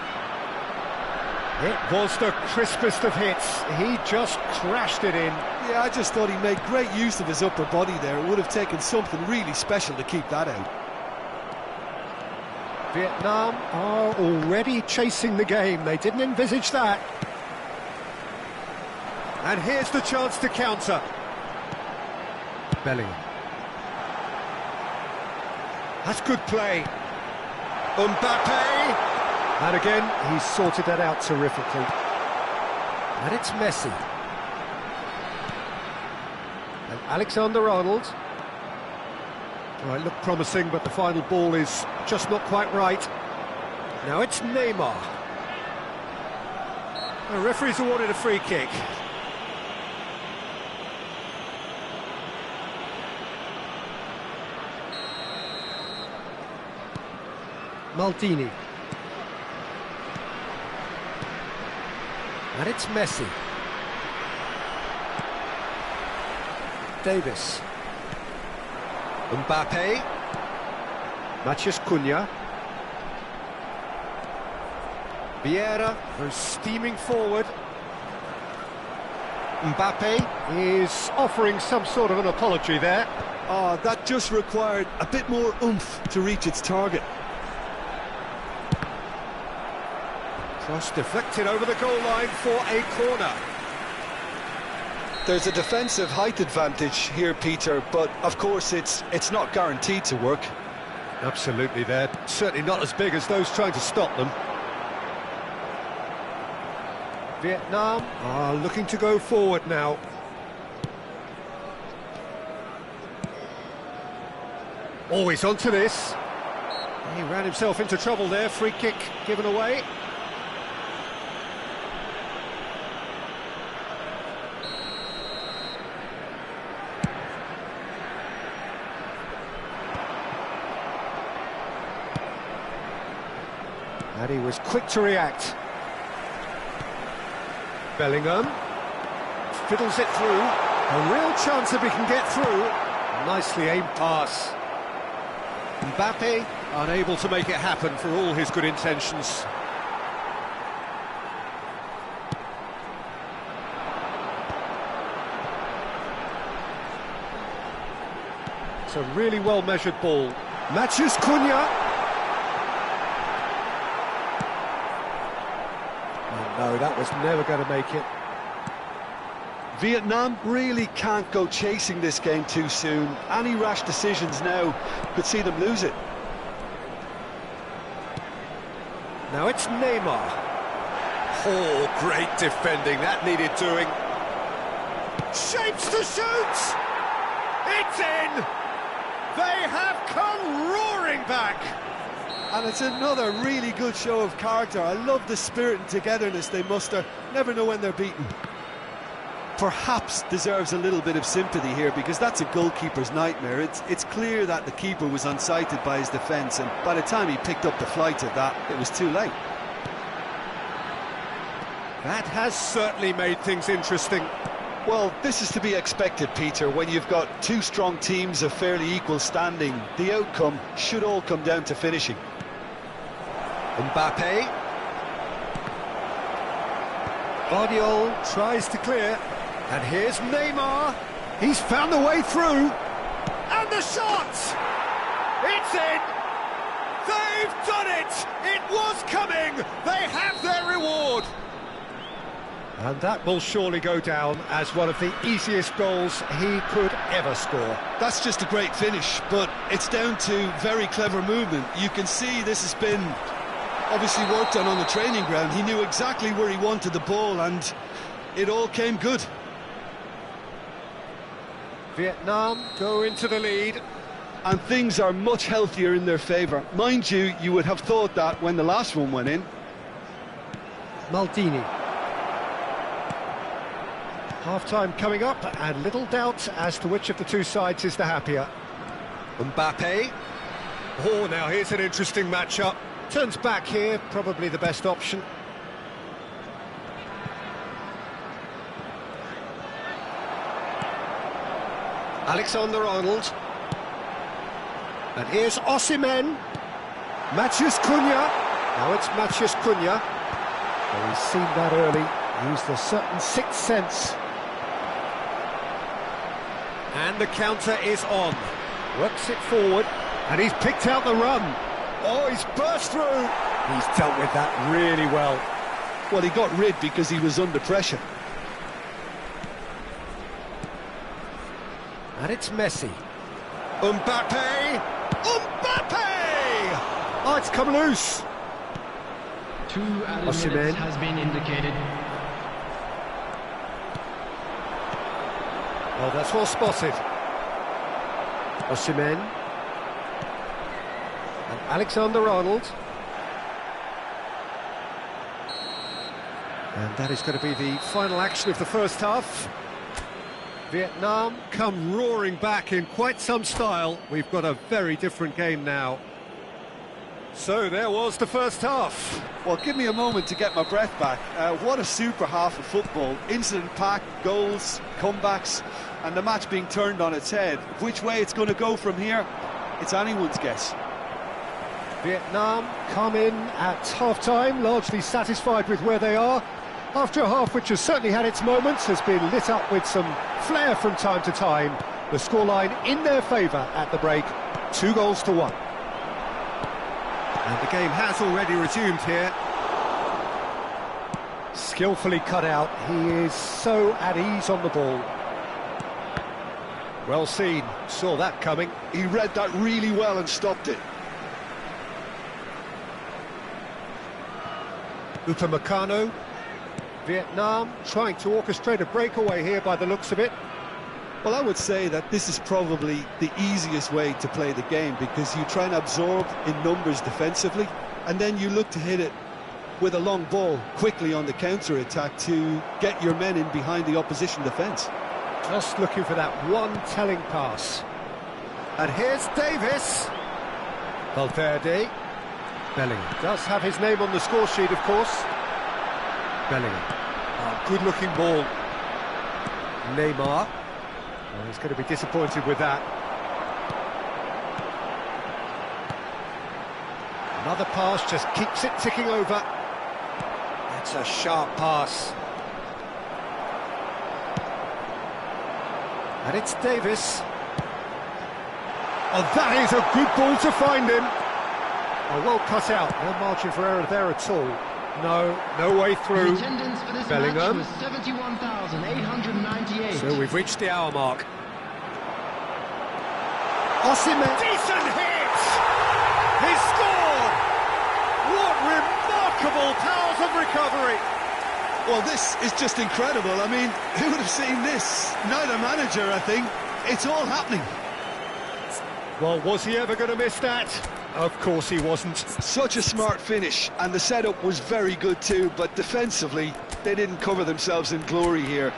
It was the crispest of hits. He just crashed it in. Yeah, I just thought he made great use of his upper body there. It would have taken something really special to keep that out. Vietnam are already chasing the game. They didn't envisage that. And here's the chance to counter. Bellingham. That's good play. Mbappe. And again, he's sorted that out terrifically. And it's Messi. And Alexander-Arnold. Well, it looked promising, but the final ball is just not quite right. Now it's Neymar. The referee's awarded a free kick. Maldini. And it's Messi. Davis. Mbappe. Matheus Cunha. Vieira goes steaming forward. Mbappe is offering some sort of an apology there. Oh, that just required a bit more oomph to reach its target. Cross deflected over the goal line for a corner. There's a defensive height advantage here, Peter, but of course it's not guaranteed to work. Absolutely, they're certainly not as big as those trying to stop them. Vietnam are looking to go forward now. Always onto this. He ran himself into trouble there, free kick given away. And he was quick to react. Bellingham fiddles it through. A real chance if he can get through. Nicely aimed pass. Mbappe unable to make it happen for all his good intentions. It's a really well-measured ball. Matheus Cunha. No, that was never going to make it. Vietnam really can't go chasing this game too soon. Any rash decisions now could see them lose it. Now it's Neymar. Oh, great defending. That needed doing. Shapes to shoot! It's in! They have come roaring back! And it's another really good show of character. I love the spirit and togetherness they muster. Never know when they're beaten. Perhaps deserves a little bit of sympathy here, because that's a goalkeeper's nightmare. It's clear that the keeper was unsighted by his defence, and by the time he picked up the flight of that, it was too late. That has certainly made things interesting. Well, this is to be expected, Peter. When you've got two strong teams of fairly equal standing, the outcome should all come down to finishing. Mbappe. Guardiola tries to clear. And here's Neymar. He's found the way through. And the shot! It's in! They've done it! It was coming! They have their reward! And that will surely go down as one of the easiest goals he could ever score. That's just a great finish, but it's down to very clever movement. You can see this has been obviously worked on the training ground. He knew exactly where he wanted the ball, and it all came good. Vietnam go into the lead. And things are much healthier in their favour. Mind you, you would have thought that when the last one went in. Maldini. Half-time coming up, and little doubt as to which of the two sides is the happier. Mbappe. Oh, now here's an interesting matchup. Turns back here, probably the best option. Alexander-Arnold. And here's Osimhen. Matheus Cunha. Now it's Matheus Cunha. Well, he's seen that early, used a certain sixth sense. And the counter is on. Works it forward, and he's picked out the run. Oh, he's burst through. He's dealt with that really well. Well, he got rid because he was under pressure. And it's Messi. Mbappe! Mbappe! Oh, it's come loose. 2 added minutes has been indicated. Well, that's well spotted. Osimhen. And Alexander-Arnold. And that is going to be the final action of the first half. Vietnam come roaring back in quite some style. We've got a very different game now. So there was the first half. Well, give me a moment to get my breath back. What a super half of football. Incident-packed, goals, comebacks, and the match being turned on its head. Which way it's going to go from here, it's anyone's guess. Vietnam come in at half-time, largely satisfied with where they are. After a half which has certainly had its moments, has been lit up with some flair from time to time. The scoreline in their favour at the break, 2-1. And the game has already resumed here. Skillfully cut out, he is so at ease on the ball. Well seen, saw that coming. He read that really well and stopped it. Upamecano. Vietnam trying to orchestrate a breakaway here by the looks of it. Well, I would say that this is probably the easiest way to play the game, because you try and absorb in numbers defensively, and then you look to hit it with a long ball quickly on the counter-attack to get your men in behind the opposition defence. Just looking for that one telling pass. And here's Davis. Valverde. Bellingham does have his name on the score sheet, of course. Bellingham. Oh, good-looking ball. Neymar. Oh, he's going to be disappointed with that. Another pass just keeps it ticking over. That's a sharp pass. And it's Davis. Oh, that is a good ball to find him. Oh, well cut out. No margin for error there at all. No way through. Bellingham. Was 71,898. So we've reached the hour mark. Osimhen. Decent hit! He scored! What remarkable powers of recovery! Well, this is just incredible. I mean, who would have seen this? Neither manager, I think. It's all happening. Well, was he ever going to miss that? Of course he wasn't. Such a smart finish, and the setup was very good too, but defensively, they didn't cover themselves in glory here.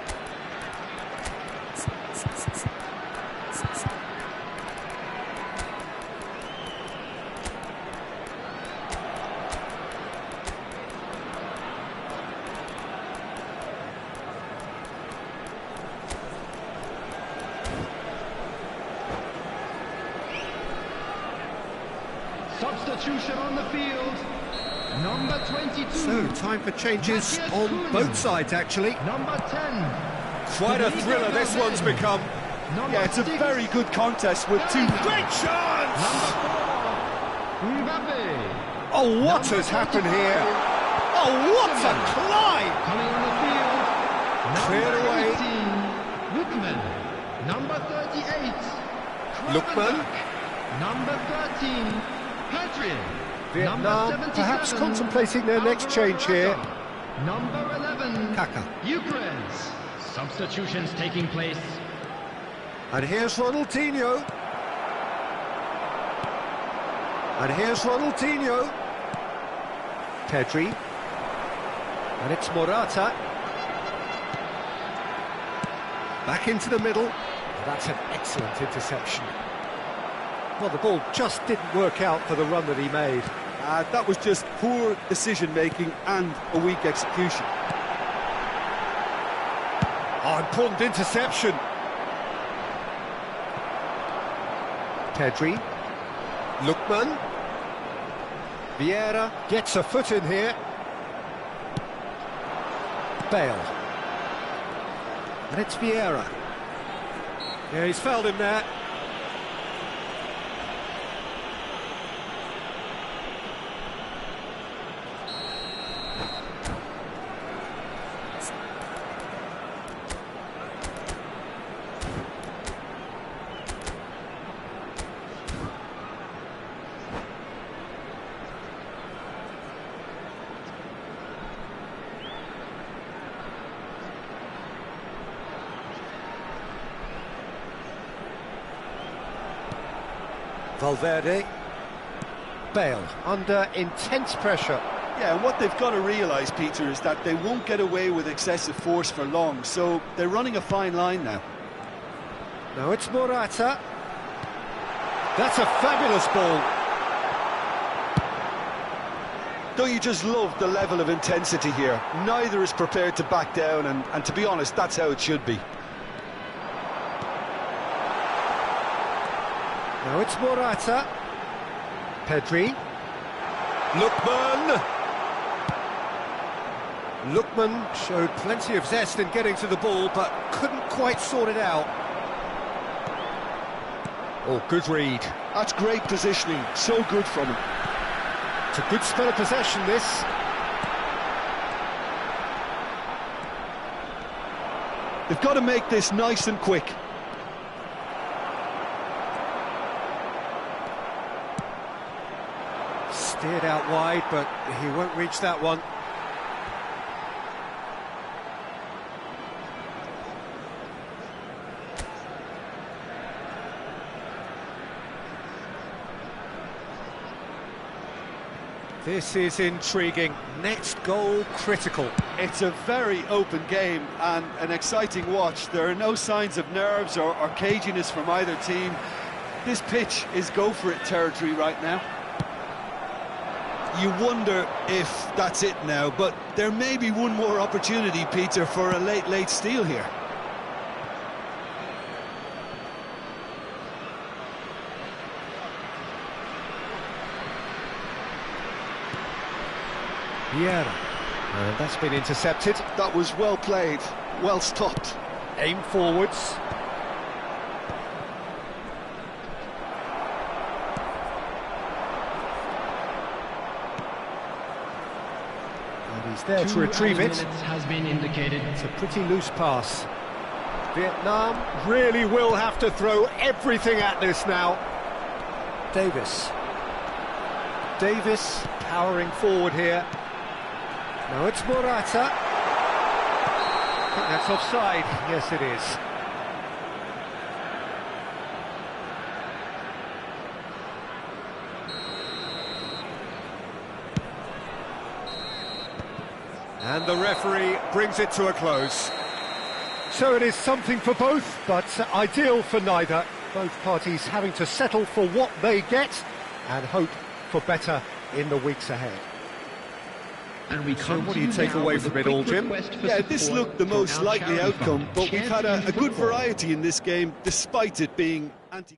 Substitution on the field. Number 22. So, time for changes on both sides, actually. Number 10. Quite a thriller this one's become. Yeah, it's a very good contest with two... Great chance! Mbappe. Oh, what has happened here? Oh, what a climb! Coming on the field. Cleared away. 18. Lookman. Number 38. Lookman. Number 13. Pedri. Vietnam perhaps contemplating their next change here. Number 11. Kaka. Ukraine. Substitutions taking place. And here's Ronaldinho. And here's Ronaldinho. Pedri. And it's Morata. Back into the middle. That's an excellent interception. Well, the ball just didn't work out for the run that he made. That was just poor decision-making and a weak execution. Oh, important interception. Pedri. Lookman. Vieira gets a foot in here. Bale. And it's Vieira. Yeah, he's fouled him there. Valverde. Bale under intense pressure. Yeah, and what they've got to realise, Peter, is that they won't get away with excessive force for long, so they're running a fine line now. Now it's Morata. That's a fabulous ball. Don't you just love the level of intensity here? Neither is prepared to back down, and to be honest, that's how it should be. Now it's Morata. Pedri. Lookman. Lookman showed plenty of zest in getting to the ball, but couldn't quite sort it out. Oh, good read. That's great positioning, so good from him. It's a good spell of possession, this. They've got to make this nice and quick. Steered out wide, but he won't reach that one. This is intriguing. Next goal critical. It's a very open game and an exciting watch. There are no signs of nerves or caginess from either team. This pitch is go-for-it territory right now. You wonder if that's it now, but there may be one more opportunity, Peter, for a late steal here. Vieira. And that's been intercepted. That was well played, well stopped. Aim forwards. And he's there to retrieve it. Has been indicated. It's a pretty loose pass. Vietnam really will have to throw everything at this now. Davis. Davis powering forward here. Now it's Morata. I think that's offside. Yes, it is. And the referee brings it to a close. So it is something for both, but ideal for neither. Both parties having to settle for what they get and hope for better in the weeks ahead. And we So what do you take away from it all, Jim? Yeah, this looked the most likely outcome, but we've had a good variety in this game, despite it being anti...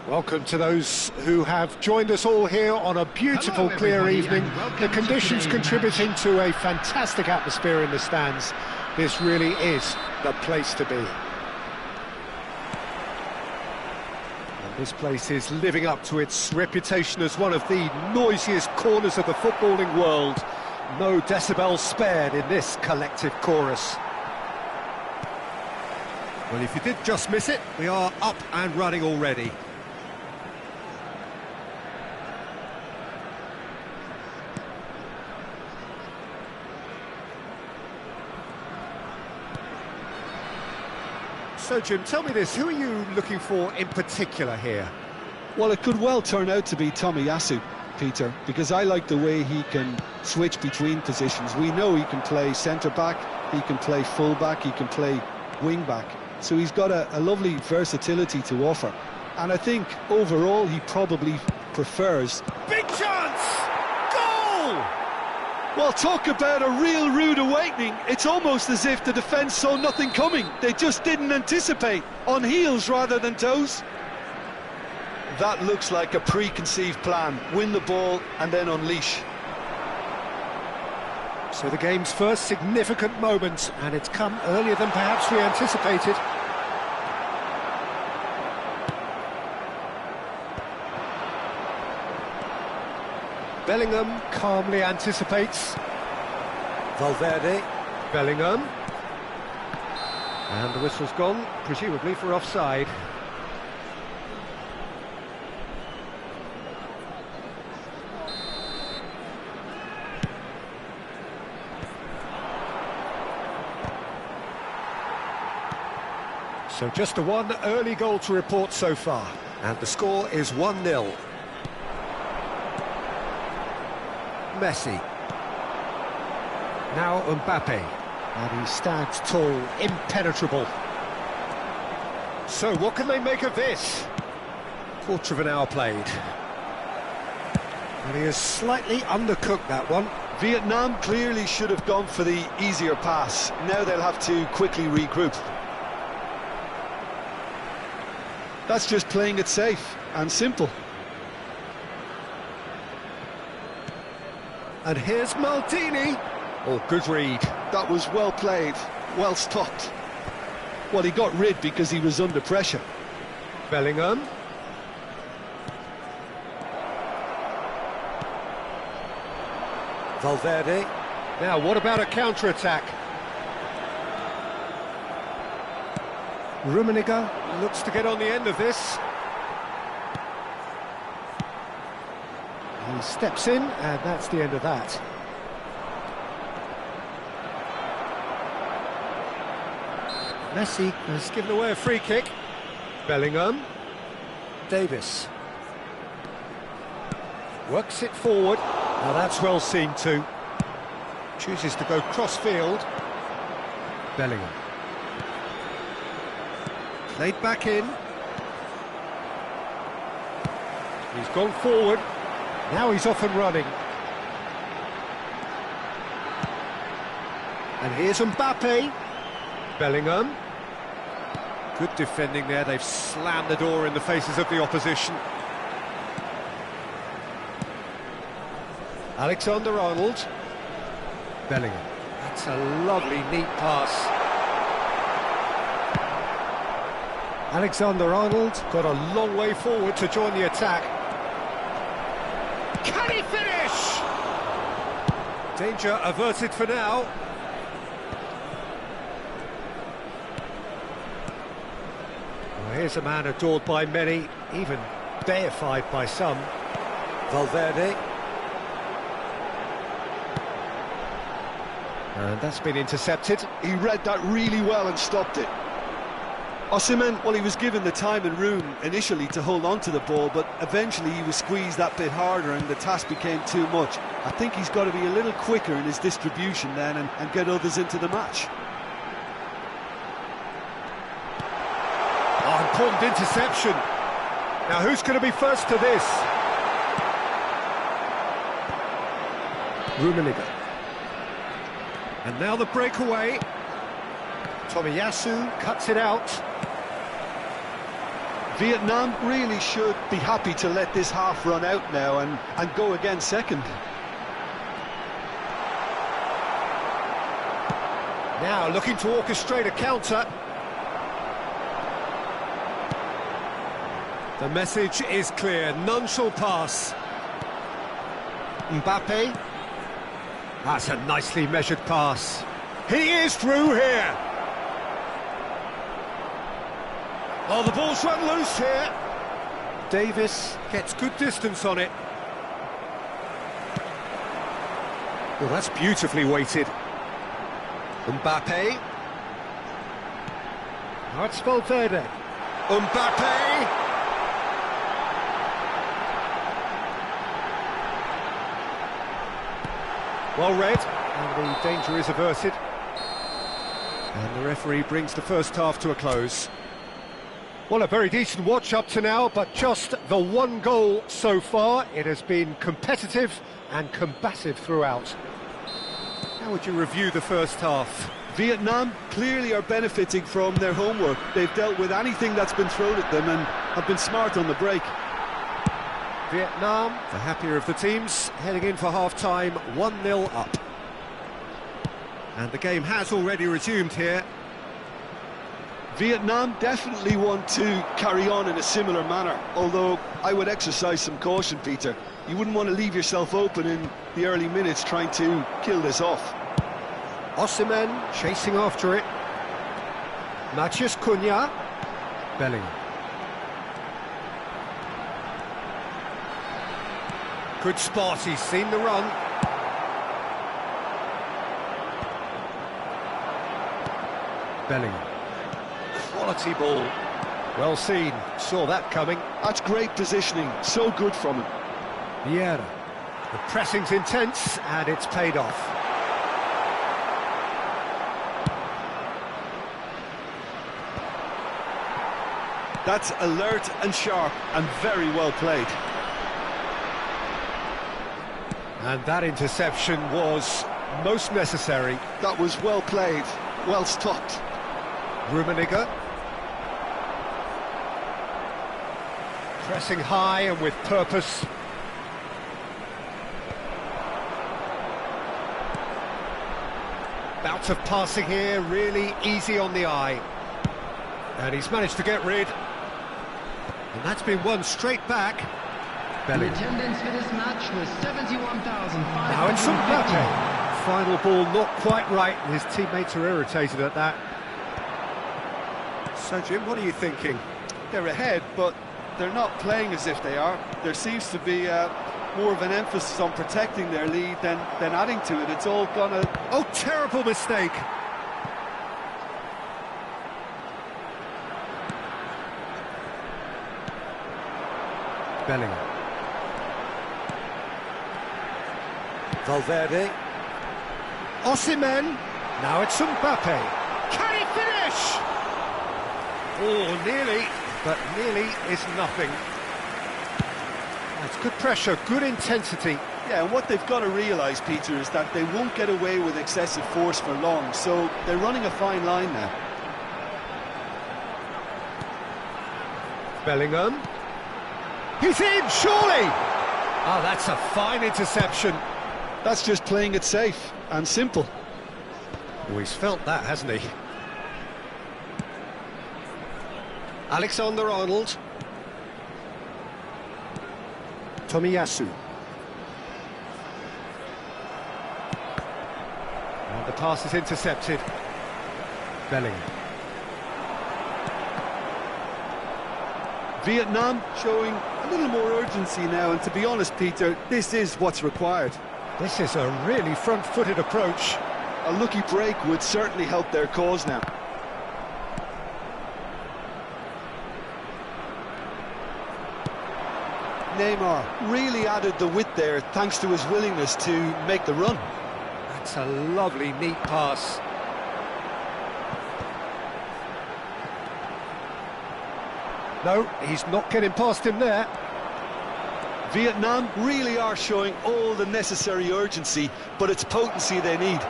Welcome to those who have joined us all here on a beautiful, clear evening. The conditions contributing to a fantastic atmosphere in the stands. This really is the place to be. And this place is living up to its reputation as one of the noisiest corners of the footballing world. No decibels spared in this collective chorus. Well, if you did just miss it, we are up and running already. So, Jim, tell me this, who are you looking for in particular here? Well, it could well turn out to be Tomiyasu, Peter, because I like the way he can switch between positions. We know he can play centre-back, he can play full-back, he can play wing-back. So he's got a lovely versatility to offer. And I think, overall, he probably prefers... Big chance! Goal! Well, talk about a real rude awakening. It's almost as if the defence saw nothing coming. They just didn't anticipate. On heels rather than toes. That looks like a preconceived plan. Win the ball and then unleash. So the game's first significant moment, and it's come earlier than perhaps we anticipated. Bellingham calmly anticipates. Valverde. Bellingham. And the whistle's gone, presumably for offside. So just the one early goal to report so far. And the score is 1-0. Messi. Now Mbappe. And he stands tall, impenetrable. So what can they make of this? Quarter of an hour played. And he has slightly undercooked that one. Vietnam clearly should have gone for the easier pass. Now they'll have to quickly regroup. That's just playing it safe and simple. And here's Maldini. Oh, good read. That was well played, well stopped. Well, he got rid because he was under pressure. Bellingham. Valverde. Now, what about a counter-attack? Rummenigge looks to get on the end of this. He steps in, and that's the end of that. Messi has given away a free kick. Bellingham. Davis. Works it forward. Now that's well seen too. Chooses to go cross-field. Bellingham. Played back in. He's gone forward. Now he's off and running. And here's Mbappe. Bellingham. Good defending there. They've slammed the door in the faces of the opposition. Alexander-Arnold. Bellingham. That's a lovely, neat pass. Alexander-Arnold got a long way forward to join the attack. Can he finish? Danger averted for now. Well, here's a man adored by many, even deified by some. Valverde. And that's been intercepted. He read that really well and stopped it. Osimhen, well, he was given the time and room initially to hold on to the ball, but eventually he was squeezed that bit harder and the task became too much. I think he's got to be a little quicker in his distribution then and get others into the match. Oh, important interception. Now who's going to be first to this? Rummenigge. And now the breakaway. Tomiyasu cuts it out. Vietnam really should be happy to let this half run out now and go again second. Now looking to orchestrate a counter. The message is clear, none shall pass. Mbappe. That's a nicely measured pass. He is through here. Oh, the ball's run loose here. Davis. Gets good distance on it. Well, that's beautifully weighted. Mbappe. Now it's Valverde. Mbappe! Well read, and the danger is averted. And the referee brings the first half to a close. Well, a very decent watch up to now, but just the one goal so far. It has been competitive and combative throughout. How would you review the first half? Vietnam clearly are benefiting from their homework. They've dealt with anything that's been thrown at them and have been smart on the break. Vietnam, the happier of the teams, heading in for half-time, 1-0 up. And the game has already resumed here. Vietnam definitely want to carry on in a similar manner, although I would exercise some caution, Peter. You wouldn't want to leave yourself open in the early minutes trying to kill this off. Osimhen chasing after it. Matheus Cunha. Bellingham. Good spot, he's seen the run. Bellingham. Quality ball. Well seen, saw that coming. That's great positioning, so good from him. Vieira. The pressing's intense, and it's paid off. That's alert and sharp, and very well played. And that interception was most necessary. That was well played, well stopped. Rummenigge. Pressing high and with purpose. Bout of passing here, really easy on the eye. And he's managed to get rid. And that's been won straight back. The attendance for this match was 71,500. Now it's Mbappe. Final ball not quite right, and his teammates are irritated at that. So, Jim, what are you thinking? They're ahead, but they're not playing as if they are. There seems to be more of an emphasis on protecting their lead than adding to it. It's all gonna... Oh, terrible mistake! Bellingham. Valverde. Osimhen. Now it's Mbappe. Can he finish? Oh, nearly, but nearly is nothing. That's good pressure, good intensity. Yeah, and what they've got to realise, Peter, is that they won't get away with excessive force for long, so they're running a fine line now. Bellingham. He's in, surely! Oh, that's a fine interception. That's just playing it safe and simple. Oh, he's felt that, hasn't he? Alexander-Arnold. Tomiyasu. And the pass is intercepted. Bellingham. Vietnam showing a little more urgency now, and to be honest, Peter, this is what's required. This is a really front-footed approach. A lucky break would certainly help their cause now. Neymar really added the width there thanks to his willingness to make the run. That's a lovely, neat pass. No, he's not getting past him there. Vietnam really are showing all the necessary urgency, but it's potency they need.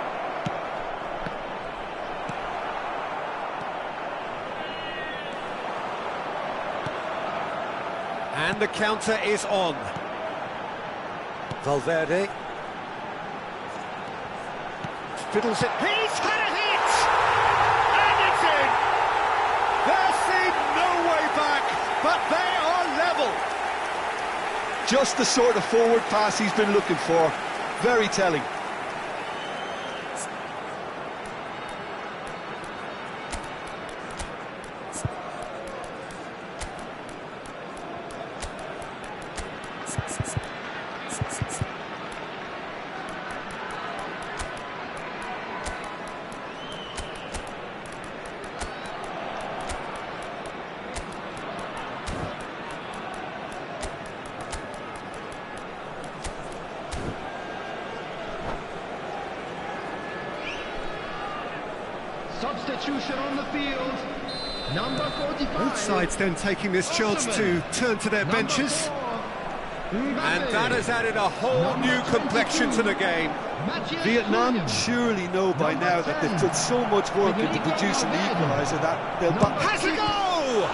And the counter is on. Valverde. Fiddles it. He's had a hit! And it's in! There seemed no way back, but they are level. Just the sort of forward pass he's been looking for. Very telling. Substitution on the field. Number 45. Both sides then taking this chance to turn to their benches. And that has added a whole new complexion to the game. Vietnam surely know by now that they've put so much work into producing the equaliser that they'll... Has a goal!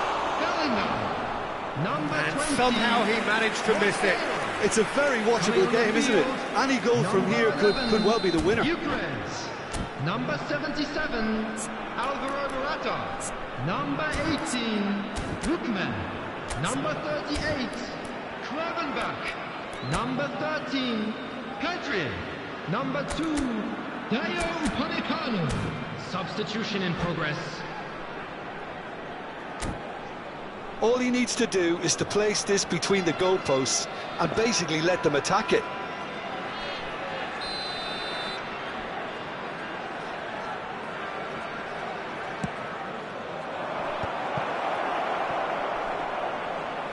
And somehow he managed to miss it. It's a very watchable game, isn't it? Any goal from here could well be the winner. Number 77, Alvaro Morata. Number 18, Brookman. Number 38, Kravenbach. Number 13, Petri. Number 2, Dayo Upamecano. Substitution in progress. All he needs to do is to place this between the goalposts and basically let them attack it.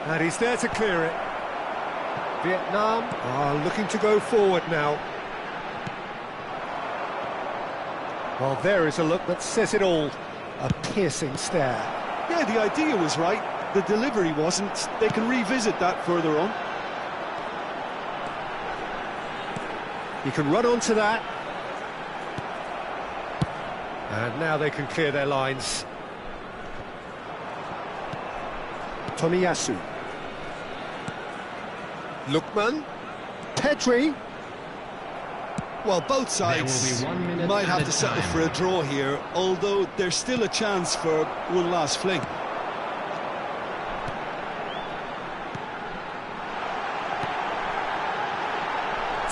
And he's there to clear it. Vietnam are looking to go forward now. Well, there is a look that says it all. A piercing stare. Yeah, the idea was right. The delivery wasn't. They can revisit that further on. You can run onto that. And now they can clear their lines. Tomiyasu. Lookman. Petri. Well, both sides might have to settle for a draw here, although there's still a chance for one last fling.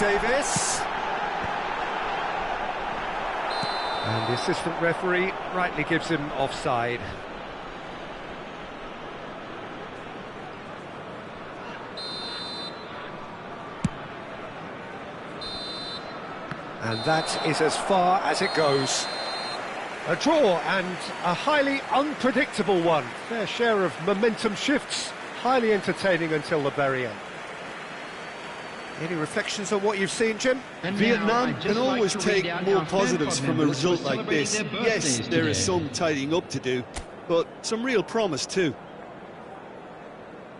Davis. And the assistant referee rightly gives him offside. And that is as far as it goes. A draw, and a highly unpredictable one. Fair share of momentum shifts, highly entertaining until the very end. Any reflections on what you've seen, Jim? Vietnam can always take more positives from a result like this. Yes, there is some tidying up to do, but some real promise too.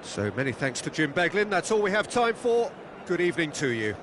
So many thanks to Jim Beglin. That's all we have time for. Good evening to you.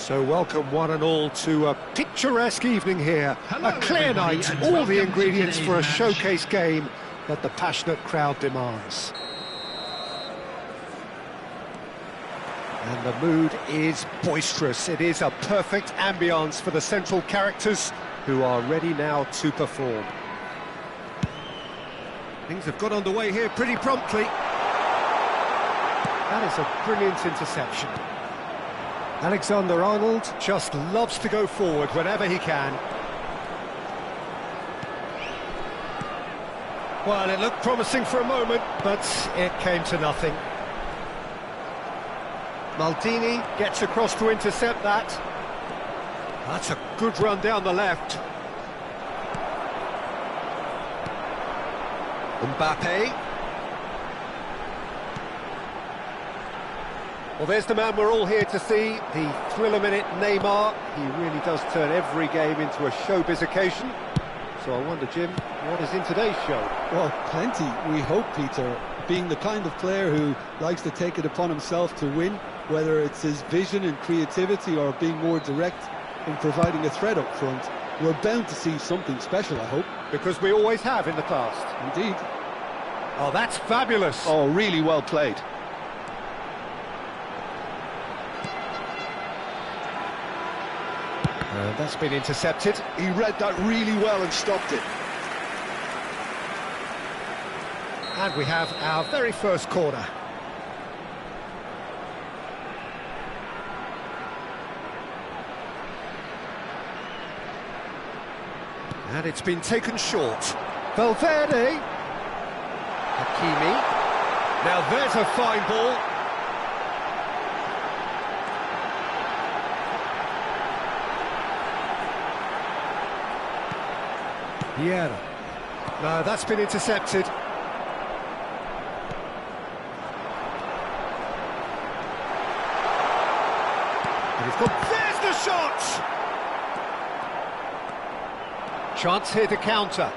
So welcome one and all to a picturesque evening here. Hello, A clear everybody, night, and all welcome the to ingredients today's for a match. showcase game that the passionate crowd demands. And the mood is boisterous. It is a perfect ambience for the central characters who are ready now to perform. Things have got underway here pretty promptly. That is a brilliant interception. Alexander-Arnold just loves to go forward whenever he can. Well, it looked promising for a moment, but it came to nothing. Maldini gets across to intercept that. That's a good run down the left. Mbappe. Well, there's the man we're all here to see, the thriller-minute Neymar. He really does turn every game into a showbiz occasion. So I wonder, Jim, what is in today's show? Well, plenty, we hope, Peter. Being the kind of player who likes to take it upon himself to win, whether it's his vision and creativity or being more direct in providing a threat up front, we're bound to see something special, I hope. Because we always have in the past. Indeed. Oh, that's fabulous. Oh, really well played. That's been intercepted. He read that really well and stopped it. And we have our very first corner. And it's been taken short. Valverde. Hakimi. Now there's a fine ball. Vieira. No, that's been intercepted. And he's got... There's the shot! Chance here to counter.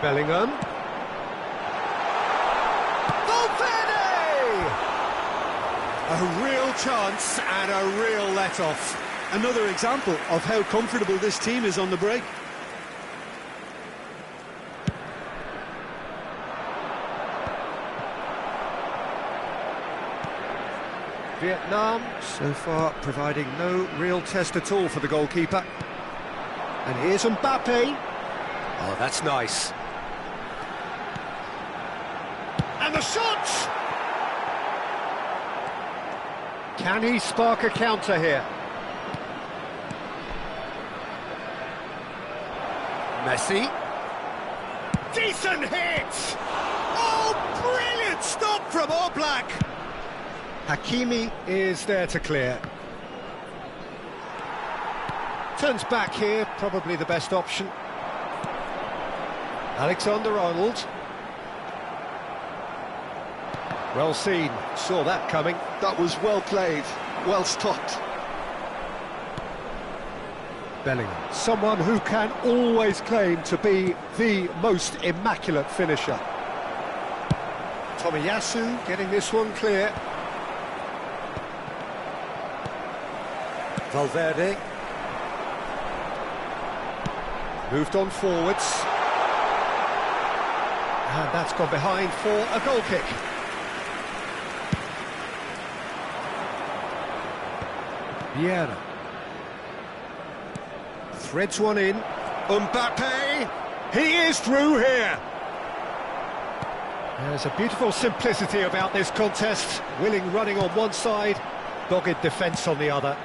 Bellingham. Valverde! A real chance and a real let-off. Another example of how comfortable this team is on the break. Vietnam, so far, providing no real test at all for the goalkeeper. And here's Mbappe. Oh, that's nice. And the shot! Can he spark a counter here? Messi. Decent hit! Oh, brilliant stop from Oblak! Hakimi is there to clear. Turns back here, probably the best option. Alexander-Arnold. Well seen, saw that coming. That was well played, well stopped. Bellingham, someone who can always claim to be the most immaculate finisher. Tomiyasu getting this one clear. Valverde. Moved on forwards. And that's gone behind for a goal kick. Vieira. Threads one in. Mbappe! He is through here! There's a beautiful simplicity about this contest. Willing running on one side, dogged defence on the other.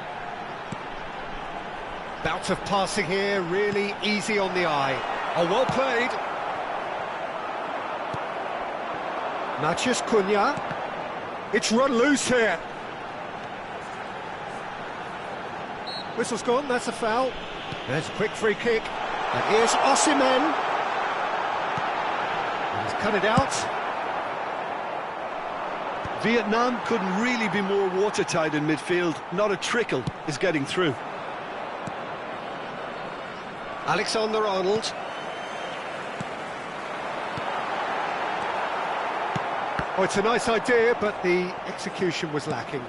Bout of passing here, really easy on the eye. Oh, well played. Matheus Cunha. It's run loose here. Whistle's gone, that's a foul. There's a quick free kick. And here's Osimhen. He's cut it out. Vietnam couldn't really be more watertight in midfield. Not a trickle is getting through. Alexander-Arnold. Oh, it's a nice idea, but the execution was lacking.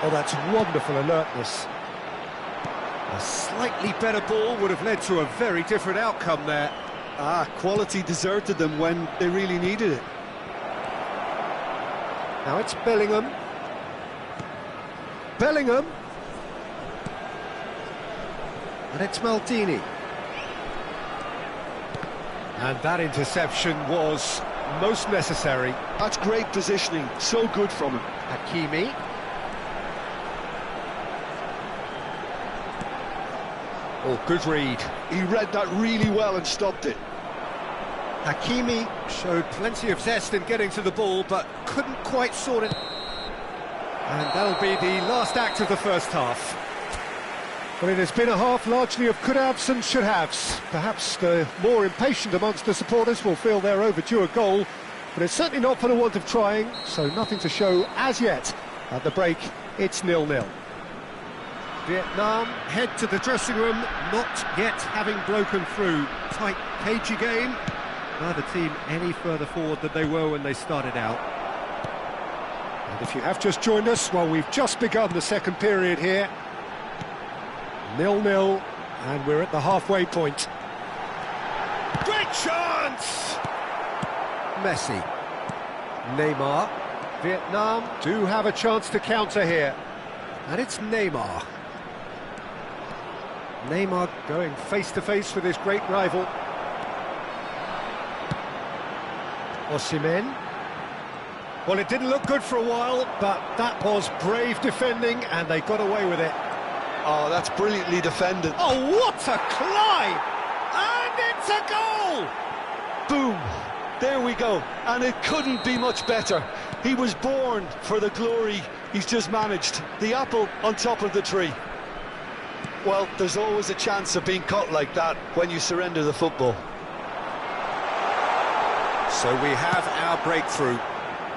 Oh, that's wonderful alertness. A slightly better ball would have led to a very different outcome there. Quality deserted them when they really needed it. Now it's Bellingham. Bellingham. And it's Maldini. And that interception was most necessary. That's great positioning, so good from him. Hakimi. Oh, good read. He read that really well and stopped it. Hakimi showed plenty of zest in getting to the ball, but couldn't quite sort it. And that'll be the last act of the first half. Well, it has been a half largely of could-haves and should-haves. Perhaps the more impatient amongst the supporters will feel they're overdue a goal, but it's certainly not for the want of trying, so nothing to show as yet. At the break, it's 0-0. Vietnam head to the dressing room, not yet having broken through. Tight, cagey game. Neither team any further forward than they were when they started out. And if you have just joined us, well, we've just begun the second period here. 0-0, and we're at the halfway point. Great chance! Messi. Neymar. Vietnam do have a chance to counter here. And it's Neymar. Neymar going face-to-face with his great rival. Osimhen. Well, it didn't look good for a while, but that was brave defending, and they got away with it. Oh, that's brilliantly defended. Oh, what a climb! And it's a goal! Boom! There we go. And it couldn't be much better. He was born for the glory he's just managed. The apple on top of the tree. Well, there's always a chance of being caught like that when you surrender the football. So we have our breakthrough.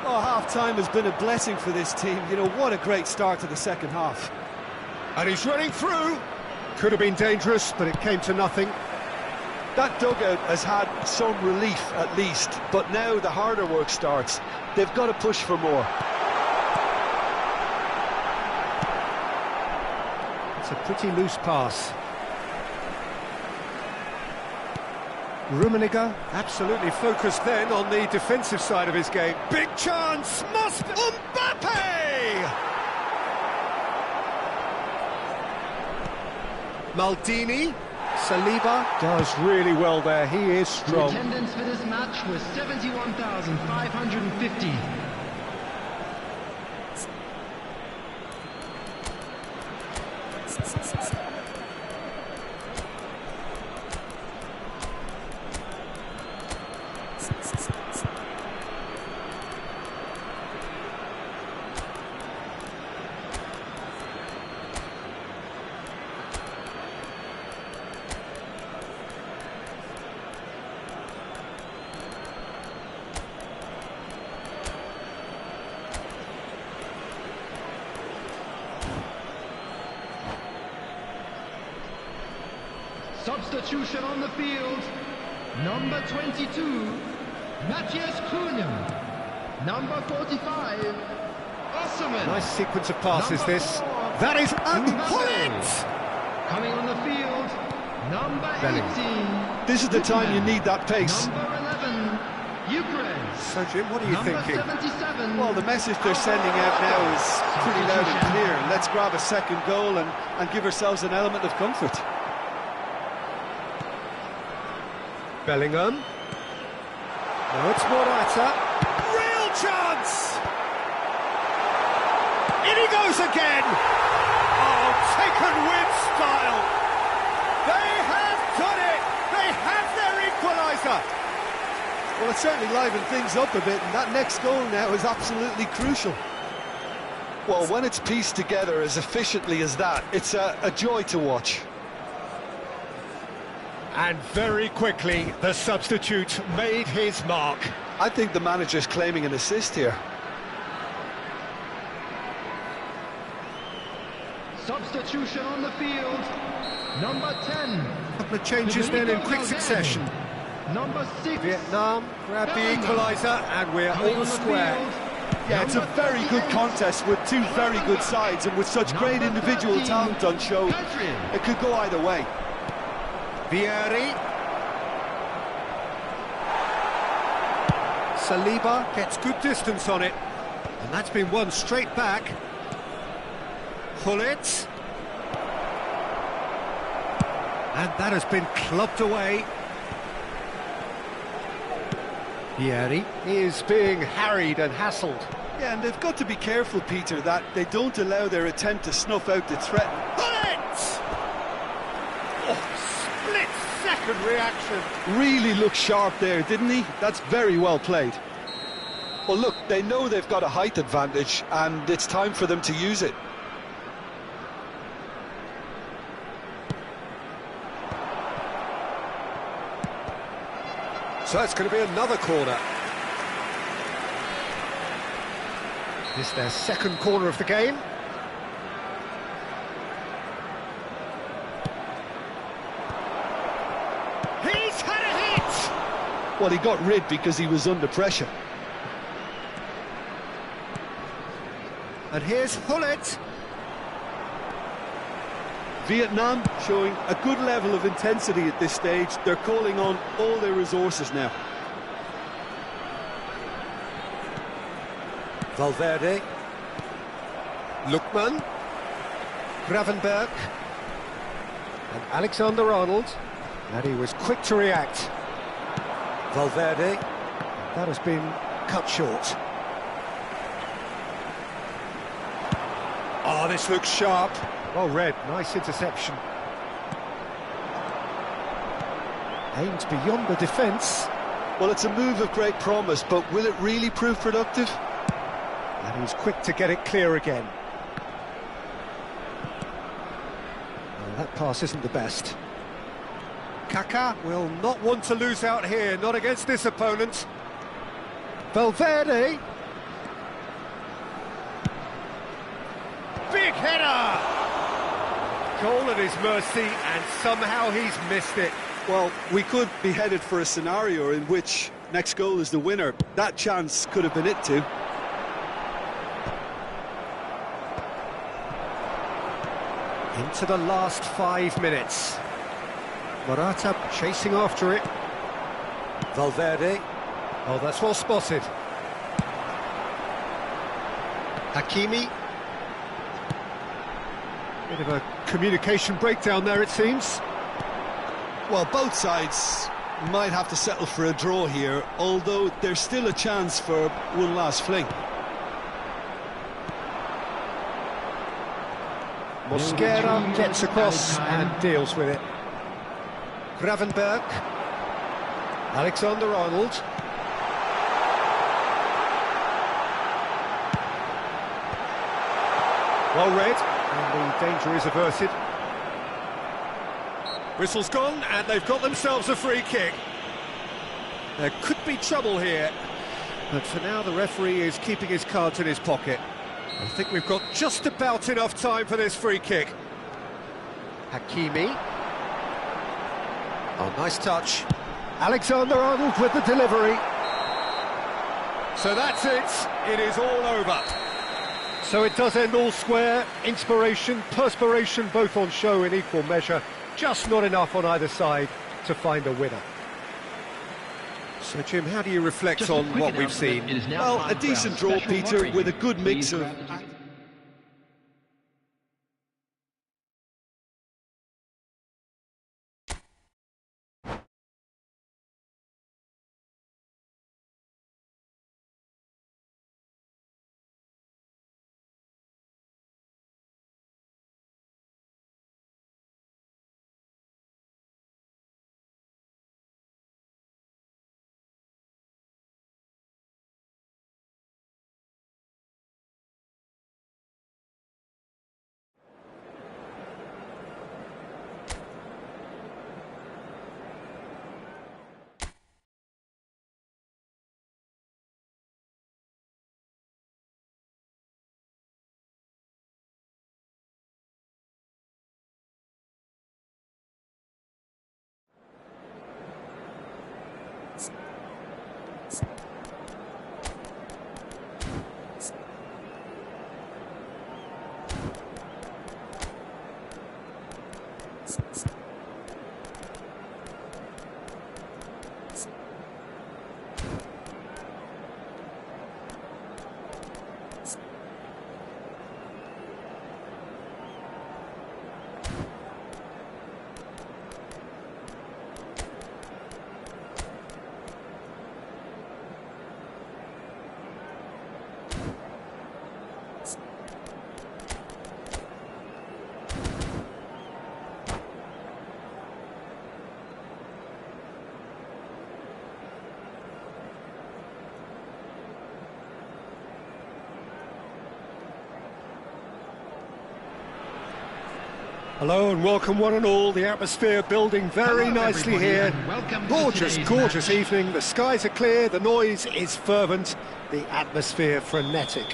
Oh, half-time has been a blessing for this team. You know, what a great start to the second half. And he's running through. Could have been dangerous, but it came to nothing. That dugout has had some relief, at least. But now the harder work starts. They've got to push for more. It's a pretty loose pass. Rummenigge absolutely focused then on the defensive side of his game. Big chance! Must... Mbappe! Maldini. Saliba does really well there. He is strong. The attendance for this match was 71,550. Substitution on the field. Number 22, Matheus Cunha. Number 45, Osimhen. Nice sequence of passes, Number this. 4, That is... Mbappe. Holland! Coming on the field, number 18. This is the time you need that pace. Number 11, Ukraine. So, Jim, what are you Number thinking? 77. Well, the message they're sending out now is pretty loud and clear. Let's grab a second goal and give ourselves an element of comfort. Bellingham. No, it's Morata. Real chance! In he goes again! Oh, taken with style! They have done it! They have their equaliser! Well, it certainly livened things up a bit, and that next goal now is absolutely crucial. Well, when it's pieced together as efficiently as that, it's a joy to watch. And very quickly, the substitute made his mark. I think the manager's claiming an assist here. Substitution on the field, number 10. A couple of changes then in quick succession. Number 6. Vietnam grab the equaliser, and we're Coming all on the square. field, Yeah, it's a very good contest with two very good sides, and with such great individual talent on show, it could go either way. Vieri. Saliba gets good distance on it. And that's been won straight back. Hullet. And that has been clubbed away. Vieri is being harried and hassled. Yeah, and they've got to be careful, Peter, that they don't allow their attempt to snuff out the threat. Hullet! Oh, split-second reaction. Really looked sharp there, didn't he? That's very well played. Well, look, they know they've got a height advantage, and it's time for them to use it. So it's going to be another corner. This is their second corner of the game. He's had a hit! Well, he got rid because he was under pressure. And here's Hullet. Vietnam showing a good level of intensity at this stage. They're calling on all their resources now. Valverde. Lookman. Gravenberg. And Alexander-Arnold. And he was quick to react. Valverde. That has been cut short. Oh, this looks sharp. Well read, nice interception. Aimed beyond the defence. Well, it's a move of great promise, but will it really prove productive? And he's quick to get it clear again. Well, that pass isn't the best. Kaká will not want to lose out here, not against this opponent. Valverde. Big header! Goal at his mercy, and somehow he's missed it. Well, we could be headed for a scenario in which next goal is the winner. That chance could have been it too. Into the last 5 minutes. Morata chasing after it. Valverde. Oh, that's well spotted. Hakimi. Bit of a communication breakdown there, it seems. Well, both sides might have to settle for a draw here, although there's still a chance for one last fling. Mosquera gets across and deals with it. Gravenberg. Alexander-Arnold. Well read, and the danger is averted. Whistle's gone, and they've got themselves a free kick. There could be trouble here, but for now the referee is keeping his cards in his pocket. I think we've got just about enough time for this free kick. Hakimi. Oh, nice touch. Alexander-Arnold with the delivery. So that's it. It is all over. So it does end all square. Inspiration, perspiration, both on show in equal measure. Just not enough on either side to find a winner. So, Jim, how do you reflect on what we've seen? Well, a decent draw, Peter, with a good mix of... Hello and welcome one and all. The atmosphere building very nicely here. Gorgeous, gorgeous evening. The skies are clear, the noise is fervent, the atmosphere frenetic.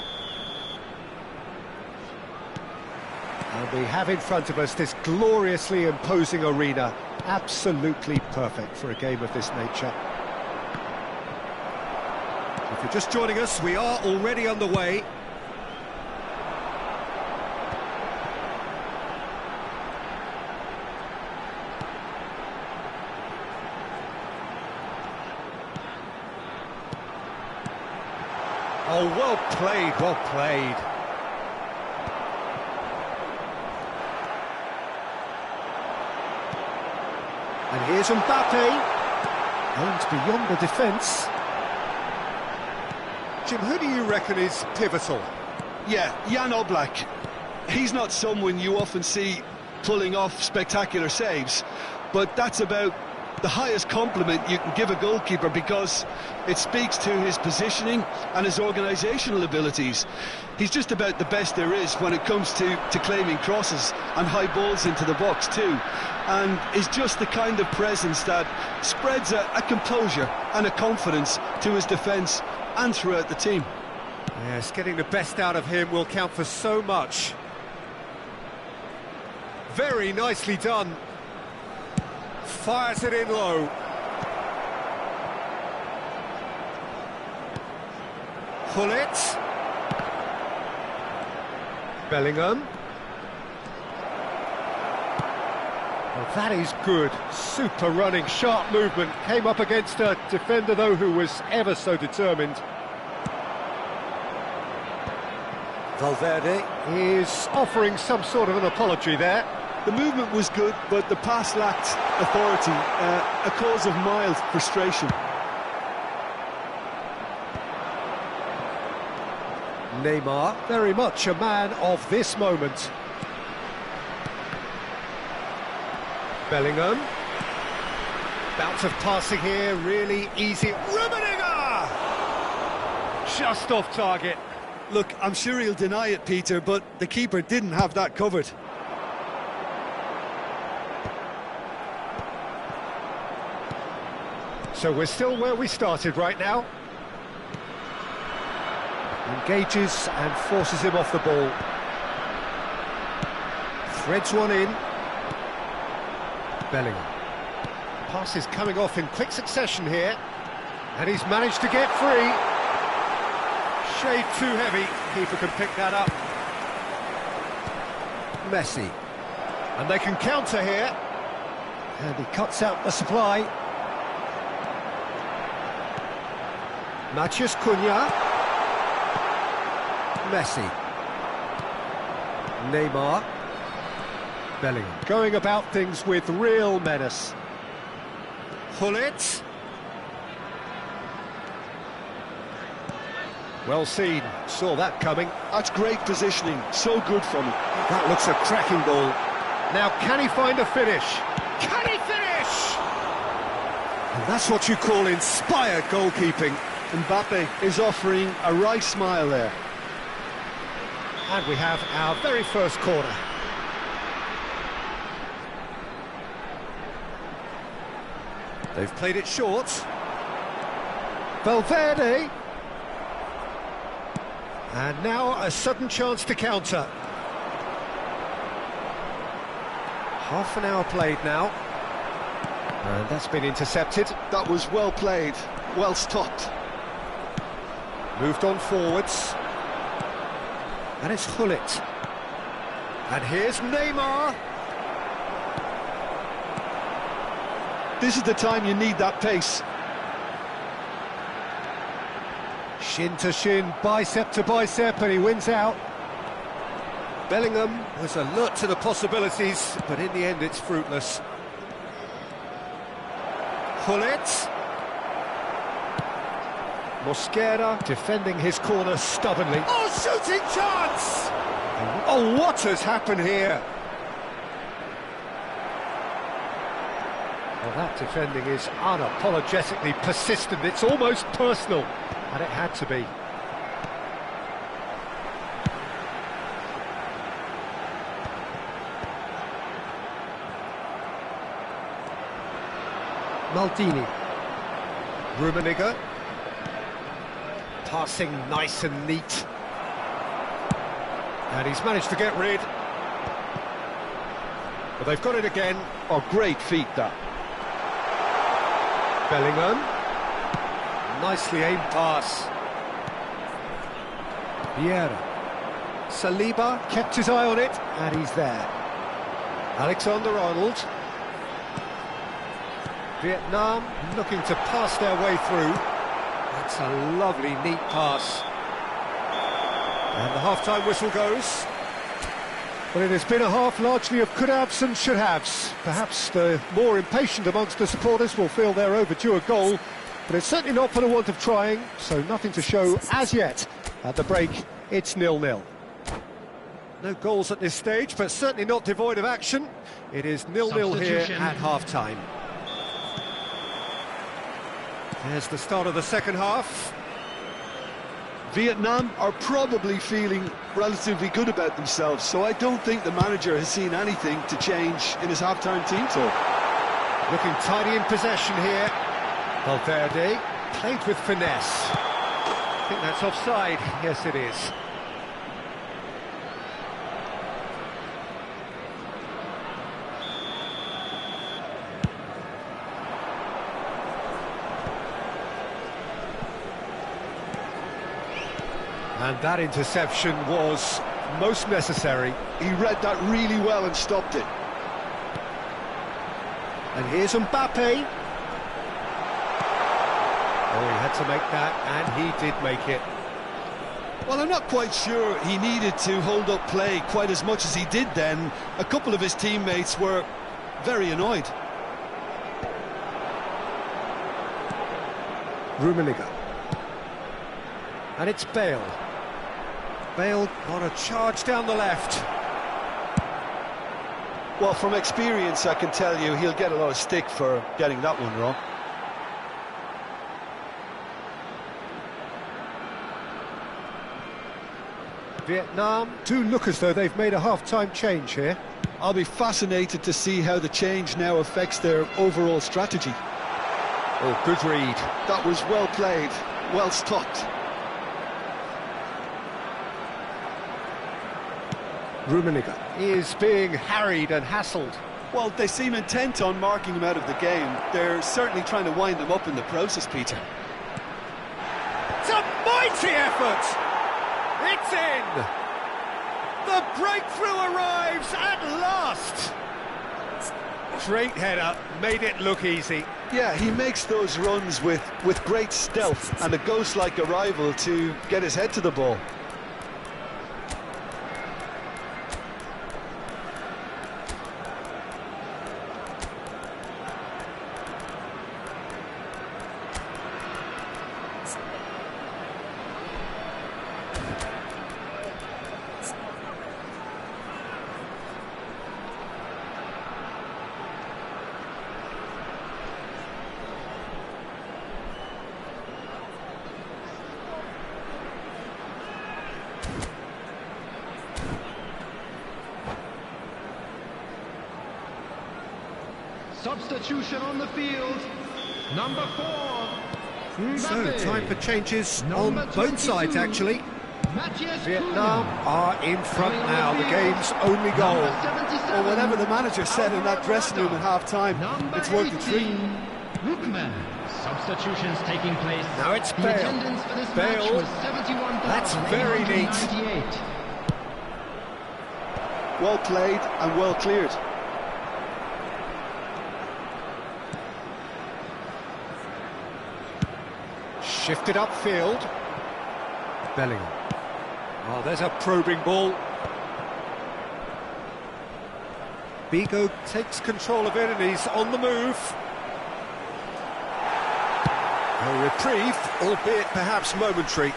And we have in front of us this gloriously imposing arena. Absolutely perfect for a game of this nature. If you're just joining us, we are already underway. Oh, well played, well played. And here's Mbappe. Aimed beyond the defence. Jim, who do you reckon is pivotal? Yeah, Jan Oblak. He's not someone you often see pulling off spectacular saves, but that's about the highest compliment you can give a goalkeeper, because it speaks to his positioning and his organisational abilities. He's just about the best there is when it comes to claiming crosses and high balls into the box too, and is just the kind of presence that spreads a composure and a confidence to his defence and throughout the team. Yes, getting the best out of him will count for so much. Very nicely done. Fires it in low. Hullet. Bellingham. Well, that is good. Super running, sharp movement. Came up against a defender, though, who was ever so determined. Valverde is offering some sort of an apology there. The movement was good, but the pass lacked authority, a cause of mild frustration. Neymar, very much a man of this moment. Bellingham. Bounce of passing here, really easy. Rummenigge! Just off target. Look, I'm sure he'll deny it, Peter, but the keeper didn't have that covered. So we're still where we started right now. Engages and forces him off the ball. Threads one in. Bellingham. Pass is coming off in quick succession here. And he's managed to get free. Shade too heavy. Keeper can pick that up. Messi. And they can counter here. And he cuts out the supply. Matheus Cunha. Messi. Neymar. Bellingham. Going about things with real menace. Hullet. Well seen, saw that coming. That's great positioning, so good from him. That looks a cracking ball. Now, can he find a finish? Can he finish? And that's what you call inspired goalkeeping. Mbappe is offering a right smile there. And we have our very first corner. They've played it short. Valverde. And now a sudden chance to counter. Half an hour played now. And that's been intercepted. That was well played, well stopped. Moved on forwards. And it's Hullet. And here's Neymar. This is the time you need that pace. Shin to shin, bicep to bicep, and he wins out. Bellingham was alert to the possibilities, but in the end it's fruitless. Hullet. Mosquera defending his corner stubbornly. Oh, shooting chance! Oh, what has happened here? Well, that defending is unapologetically persistent. It's almost personal, and it had to be. Maldini. Rummenigge. Passing nice and neat. And he's managed to get rid. But they've got it again. Oh, great feat, that. Bellingham. Nicely aimed pass. Vieira. Saliba kept his eye on it, and he's there. Alexander-Arnold. Vietnam looking to pass their way through. That's a lovely, neat pass. And the half-time whistle goes. Well, it has been a half largely of could-haves and should-haves. Perhaps the more impatient amongst the supporters will feel they're overdue a goal, but it's certainly not for the want of trying, so nothing to show as yet. At the break, it's 0-0. No goals at this stage, but certainly not devoid of action. It is 0-0 here at half-time. There's the start of the second half. Vietnam are probably feeling relatively good about themselves, so I don't think the manager has seen anything to change in his half-time team talk. Looking tidy in possession here. Valverde played with finesse. I think that's offside. Yes, it is. And that interception was most necessary. He read that really well and stopped it. And here's Mbappe. Oh, he had to make that, and he did make it. Well, I'm not quite sure he needed to hold up play quite as much as he did then. A couple of his teammates were very annoyed. Rummenigge. And it's Bale. Bale on a charge down the left. Well, from experience, I can tell you he'll get a lot of stick for getting that one wrong. Vietnam do look as though they've made a half-time change here. I'll be fascinated to see how the change now affects their overall strategy. Oh, good read. That was well played, well stopped. Rummenigge is being harried and hassled. Well, they seem intent on marking him out of the game. They're certainly trying to wind him up in the process, Peter. It's a mighty effort! It's in! The breakthrough arrives at last! Great header, made it look easy. Yeah, he makes those runs with great stealth and a ghost-like arrival to get his head to the ball. Substitution on the field. Number 4. So, time for changes on both sides, actually. Vietnam are in front now, the game's only goal. Well, whatever the manager said in that dressing room at half-time, it's worked a treat. Substitutions taking place. Now it's The Bale. attendance for this Bale. match was 71,898. That's very neat. Well played and well cleared. Shifted upfield. Bellingham. Oh, there's a probing ball. Bigo takes control of it and he's on the move. A reprieve, albeit perhaps momentary.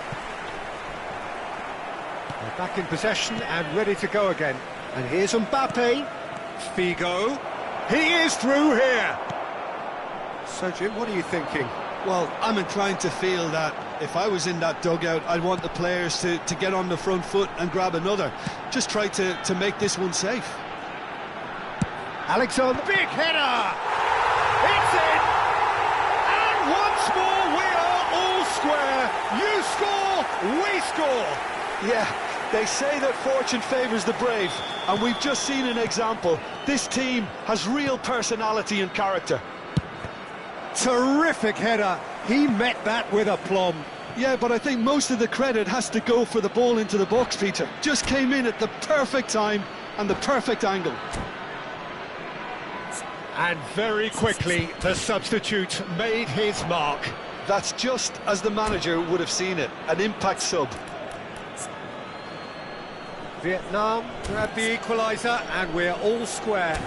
They're back in possession and ready to go again. And here's Mbappe. Figo. He is through here. So, Jim, what are you thinking? Well, I'm inclined to feel that if I was in that dugout, I'd want the players to get on the front foot and grab another. Just try to make this one safe. Alexander, big header! It's in! And once more we are all square. You score, we score. Yeah, they say that fortune favours the brave, and we've just seen an example. This team has real personality and character. Terrific header. He met that with aplomb. Yeah, but I think most of the credit has to go for the ball into the box, Peter. Just came in at the perfect time and the perfect angle. And very quickly, the substitute made his mark. That's just as the manager would have seen it, an impact sub. Vietnam grab the equaliser and we're all square.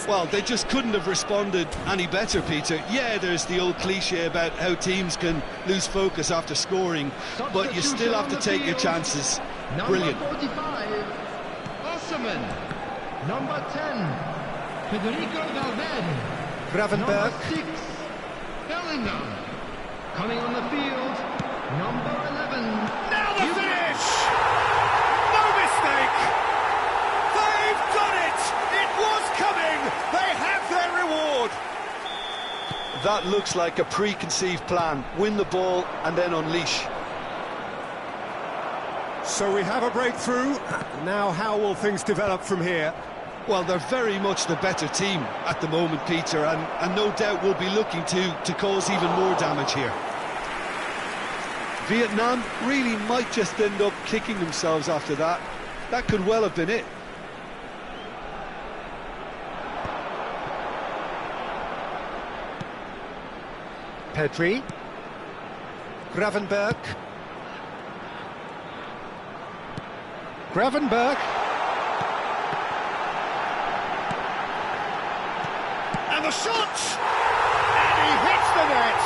Well, they just couldn't have responded any better, Peter. Yeah, there's the old cliche about how teams can lose focus after scoring, but you still have to take your chances. Brilliant. Number 45, Osman. Number 10, Federico Valverde. Gravenberg. Number 6, Bellingham. Coming on the field, number 11. Now the finish! No mistake! They've done it! It was coming! They have their reward! That looks like a preconceived plan. Win the ball and then unleash. So we have a breakthrough. Now how will things develop from here? Well, they're very much the better team at the moment, Peter, and no doubt will be looking to cause even more damage here. Vietnam really might just end up kicking themselves after that. That could well have been it. Pedri. Gravenberg. Gravenberg. And the shot! And he hits the net!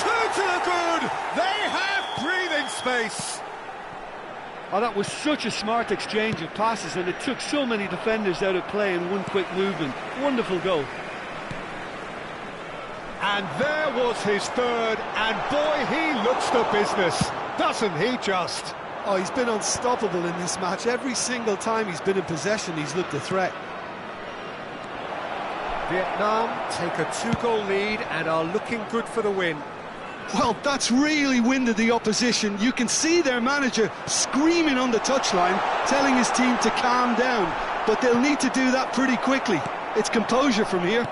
Two to the good! They have breathing space! Oh, that was such a smart exchange of passes, and it took so many defenders out of play in one quick movement. Wonderful goal. And there was his third, and boy, he looks the business, doesn't he just? Oh, he's been unstoppable in this match. Every single time he's been in possession, he's looked a threat. Vietnam take a two-goal lead and are looking good for the win. Well, that's really winded the opposition. You can see their manager screaming on the touchline, telling his team to calm down. But they'll need to do that pretty quickly. It's composure from here.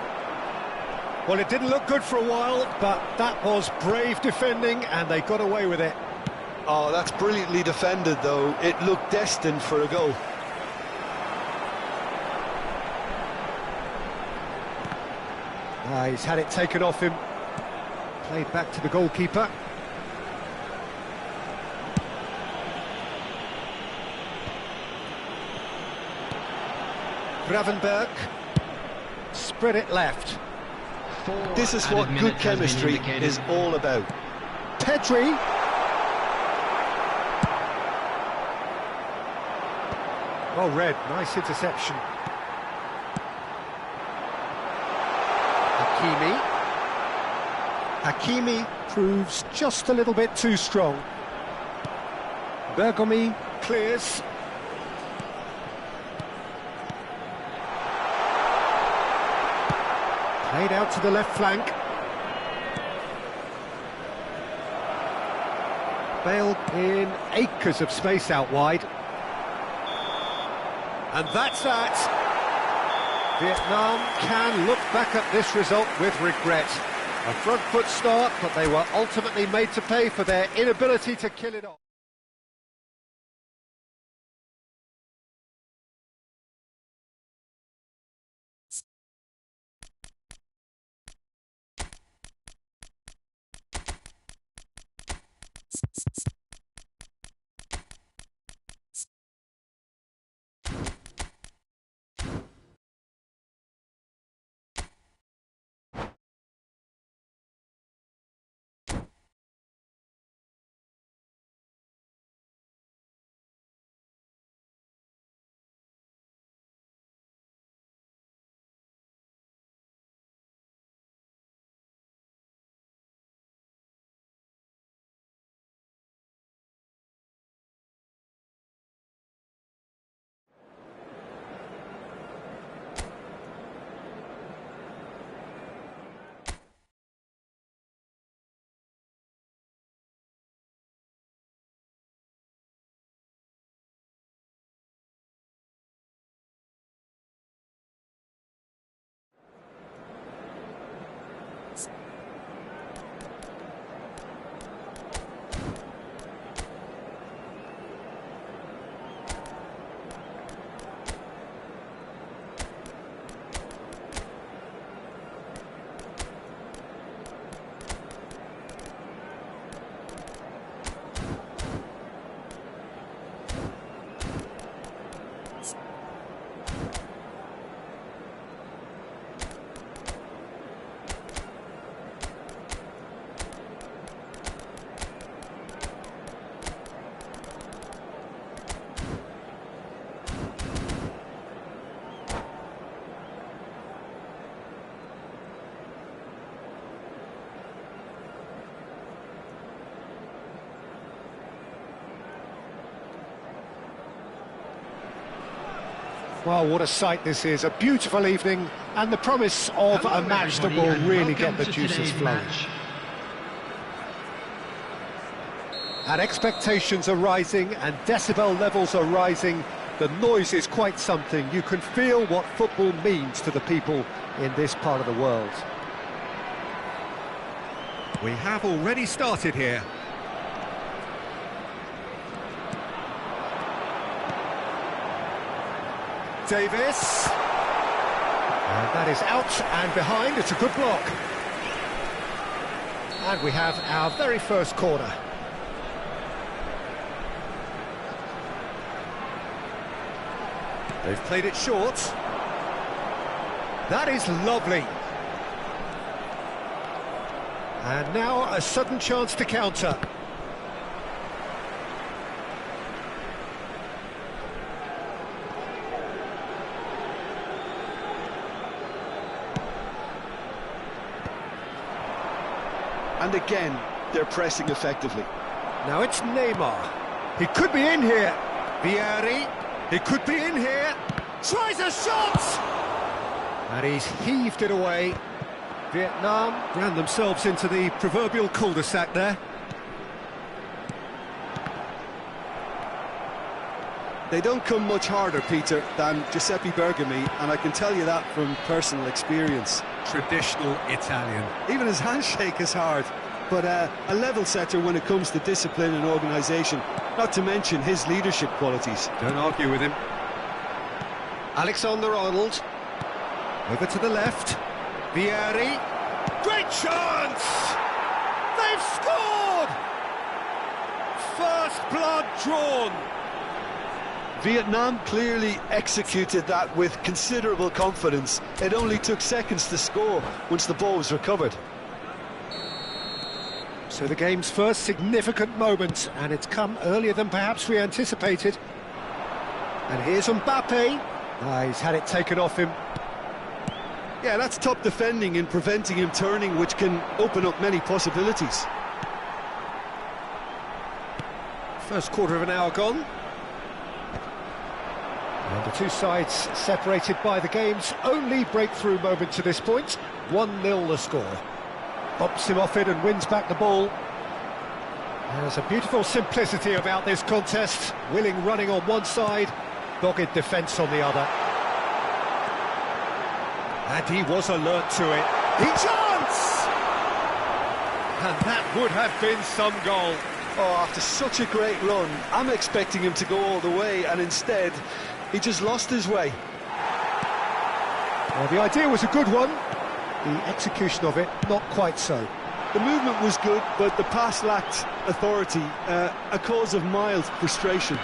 Well, it didn't look good for a while, but that was brave defending and they got away with it. Oh, that's brilliantly defended, though. It looked destined for a goal. He's had it taken off him. Played back to the goalkeeper. Gravenberg. Spread it left. This is what good chemistry is all about. Pedri. Well read, nice interception. Hakimi proves just a little bit too strong. Bergomi clears. Played out to the left flank. Bale in acres of space out wide. And that's that. Vietnam can look back at this result with regret. A front foot start, but they were ultimately made to pay for their inability to kill it off. Well, what a sight this is. A beautiful evening and the promise of a match that will really get the juices flowing. And expectations are rising and decibel levels are rising. The noise is quite something. You can feel what football means to the people in this part of the world. We have already started here. Davis. And that is out and behind. It's a good block. And we have our very first corner. They've played it short. That is lovely. And now a sudden chance to counter. And again, they're pressing effectively. Now it's Neymar. He could be in here. Vieri. He could be in here. Tries a shot! And he's heaved it away. Vietnam ran themselves into the proverbial cul-de-sac there. They don't come much harder, Peter, than Giuseppe Bergomi, and I can tell you that from personal experience. Traditional Italian. Even his handshake is hard. but a level setter when it comes to discipline and organisation, not to mention his leadership qualities. Don't argue with him. Alexander-Arnold. Over to the left. Vieri. Great chance! They've scored! First blood drawn. Vietnam clearly executed that with considerable confidence. It only took seconds to score once the ball was recovered. So the game's first significant moment, and it's come earlier than perhaps we anticipated. And here's Mbappe. He's had it taken off him. Yeah, that's top defending in preventing him turning, which can open up many possibilities. First quarter of an hour gone. And the two sides separated by the game's only breakthrough moment to this point. 1-0 the score. Bumps him off it and wins back the ball. There's a beautiful simplicity about this contest. Willing running on one side, dogged defence on the other. And he was alert to it. He chance! And that would have been some goal. Oh, after such a great run, I'm expecting him to go all the way, and instead, he just lost his way. Well, the idea was a good one. The execution of it, not quite so. The movement was good, but the pass lacked authority, a cause of mild frustration.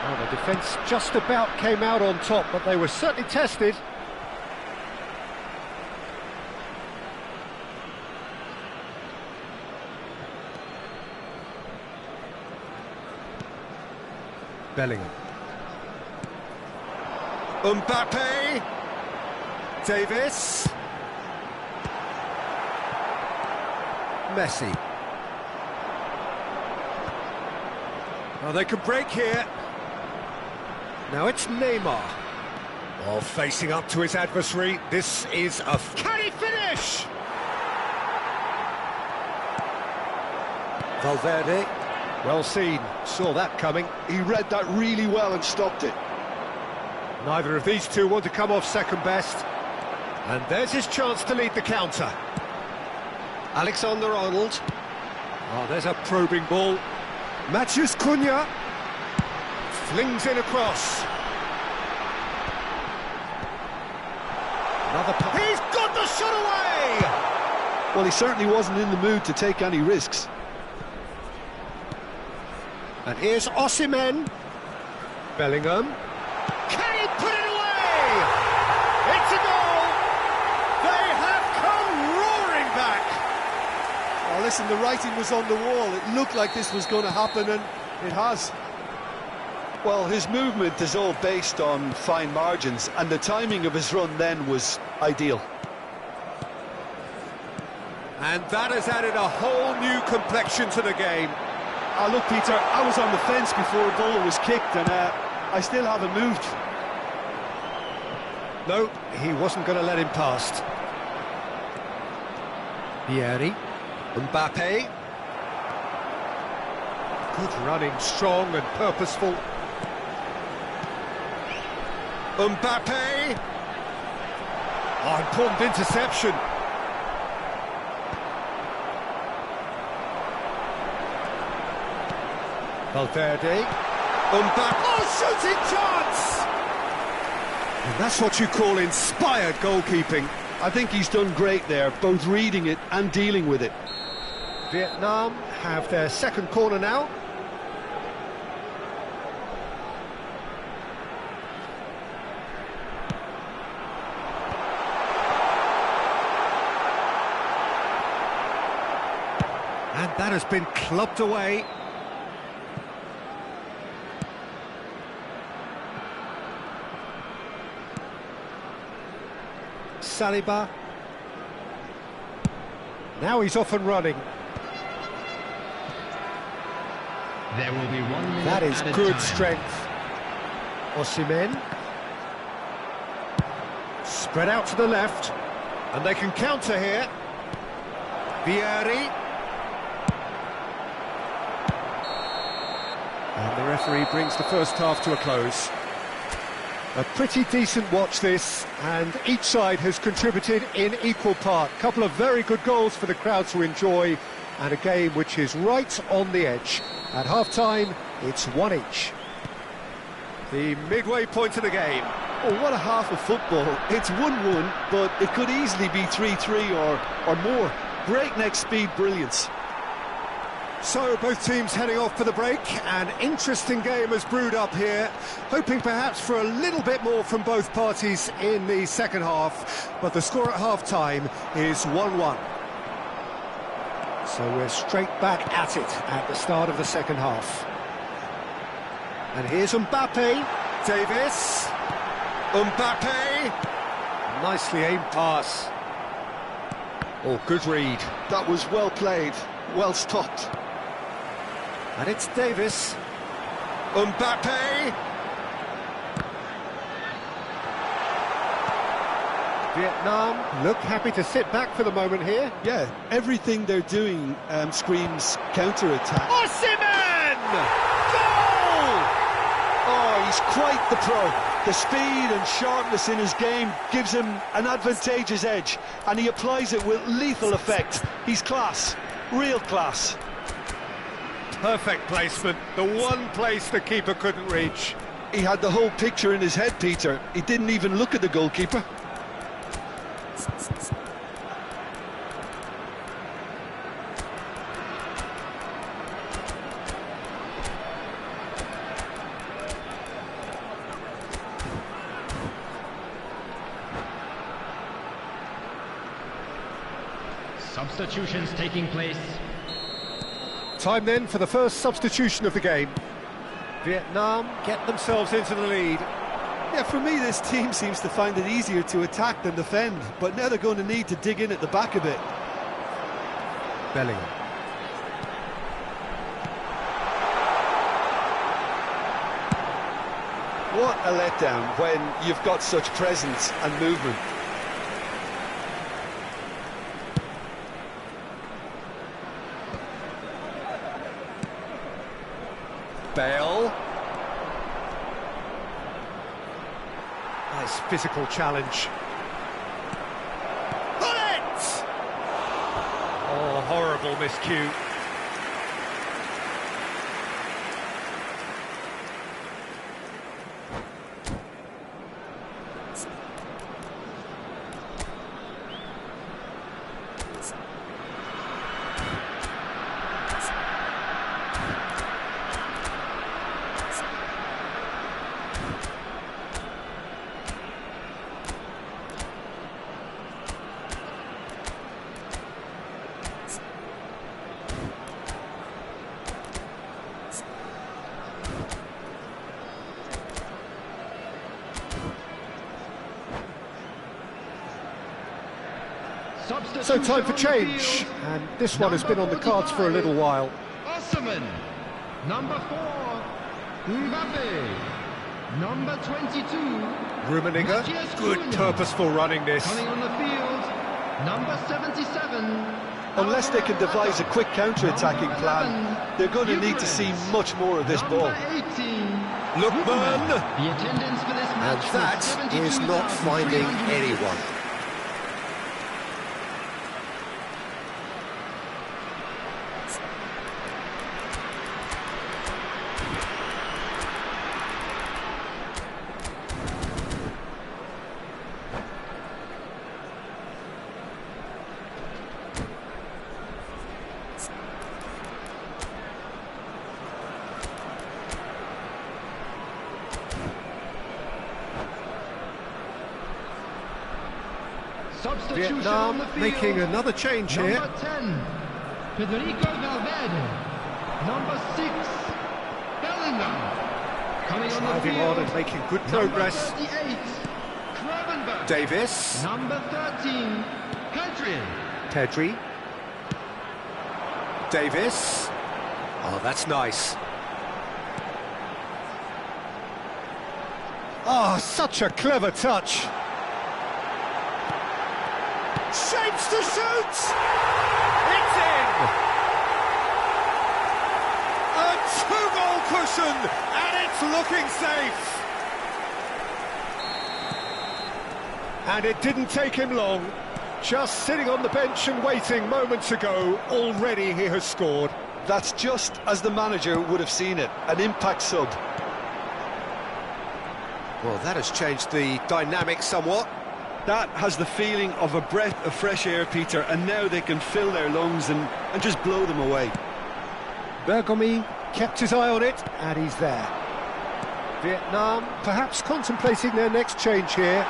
Well, the defence just about came out on top, but they were certainly tested. Bellingham. Mbappe. Davis. Messi. Well, they could break here. Now it's Neymar. While facing up to his adversary, this is a... Can he finish? Valverde. Well seen, saw that coming. He read that really well and stopped it. Neither of these two want to come off second best. And there's his chance to lead the counter. Alexander-Arnold. Oh, there's a probing ball. Matheus Cunha. Flings in across. Another pass. He's got the shot away! Well, he certainly wasn't in the mood to take any risks. And here's Osimhen. Bellingham. Can he put it away? It's a goal! They have come roaring back! Oh, listen, the writing was on the wall. It looked like this was going to happen, and it has. Well, his movement is all based on fine margins, and the timing of his run then was ideal. And that has added a whole new complexion to the game. Oh, look, Peter, I was on the fence before the ball was kicked, and I still haven't moved. No, he wasn't going to let him past. Vieri. Mbappe. Good running, strong and purposeful. Mbappe. Oh, important interception. Valverde. Mbappe. Oh, shooting chance! And that's what you call inspired goalkeeping. I think he's done great there, both reading it and dealing with it. Vietnam have their second corner now. And that has been clubbed away. Saliba. Now he's off and running. There will be 1 minute. That is at a good time. strength. Osimhen. Spread out to the left. And they can counter here. Vieri. And the referee brings the first half to a close. A pretty decent watch this, and each side has contributed in equal part. A couple of very good goals for the crowd to enjoy, and a game which is right on the edge. At half-time, it's 1 each. The midway point of the game. Oh, what a half of football. It's 1-1, but it could easily be 3-3 or more. Breakneck speed brilliance. So both teams heading off for the break. An interesting game has brewed up here, hoping perhaps for a little bit more from both parties in the second half, but the score at half-time is 1-1. So we're straight back at it at the start of the second half. And here's Mbappe, Davis, Mbappe, nicely aimed pass. Oh, good read. That was well played, well stopped. And it's Davis, Mbappe. Vietnam look happy to sit back for the moment here. Yeah, everything they're doing screams counter-attack. Osimhen! Goal! Oh, he's quite the pro. The speed and sharpness in his game gives him an advantageous edge, and he applies it with lethal effect. He's class, real class. Perfect placement, the one place the keeper couldn't reach. He had the whole picture in his head, Peter. He didn't even look at the goalkeeper. Substitutions taking place. Time then for the first substitution of the game. Vietnam get themselves into the lead. Yeah, for me, this team seems to find it easier to attack than defend, but now they're going to need to dig in at the back a bit. Bellingham. What a letdown when you've got such presence and movement. Bale. Nice physical challenge. Bullet! Oh, horrible miscue. So time for change, and this one has been on the cards for a little while. Osimhen, number 4, Mbappe, number 22. Rummenigge, good purposeful running this. Coming on the field, number 77. Unless they can devise a quick counter-attacking plan, they're going to need to see much more of this ball. Lookman! The attendance for this match, And that is not finding anyone. Vietnam making another change here. Number 10, Federico Valverde. Number 6, Bellingham. Coming on the Driving field, on and making good progress. Number 38, Gravenberch. Davis. Number 13, Pedri. Davis. Oh, that's nice. Oh, such a clever touch. Shapes to shoot! It's in! A two-goal cushion, and it's looking safe. And it didn't take him long. Just sitting on the bench and waiting moments ago, already he has scored. That's just as the manager would have seen it, an impact sub. Well, that has changed the dynamic somewhat. That has the feeling of a breath of fresh air, Peter, and now they can fill their lungs and just blow them away. Bergomi kept his eye on it, and he's there. Vietnam perhaps contemplating their next change here.